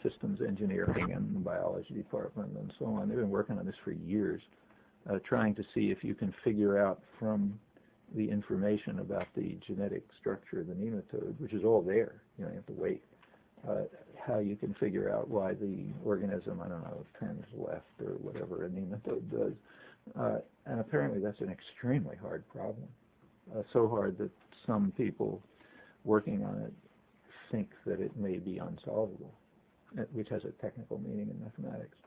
systems engineering and the biology department and so on. They've been working on this for years, trying to see if you can figure out from the information about the genetic structure of the nematode, which is all there, you have to wait, how you can figure out why the organism, turns left or whatever a nematode does. And apparently that's an extremely hard problem, so hard that some people working on it think that it may be unsolvable, which has a technical meaning in mathematics,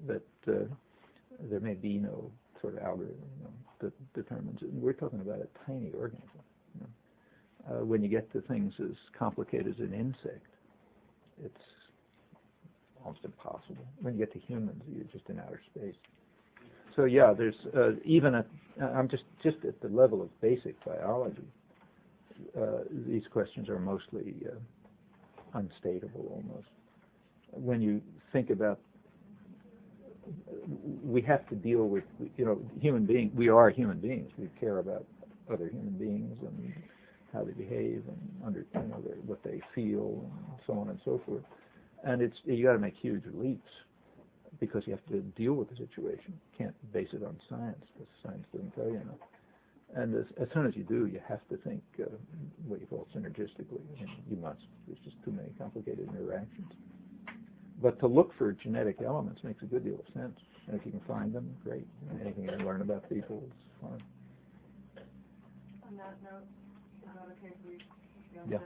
that there may be no sort of algorithm that determines it. And we're talking about a tiny organism. When you get to things as complicated as an insect, it's almost impossible. When you get to humans, you're just in outer space. So yeah, there's I'm just at the level of basic biology. These questions are mostly unstatable almost. When you think about, we have to deal with, human beings. We are human beings. We care about other human beings and how they behave and what they feel and so on and so forth. And you got to make huge leaps because you have to deal with the situation. You can't base it on science because science doesn't tell you enough. And as soon as you do, you have to think what you call synergistically. You must. There's just too many complicated interactions. But to look for genetic elements makes a good deal of sense. And if you can find them, great. Anything you can learn about people is fine. On that note, is that okay if we Yeah.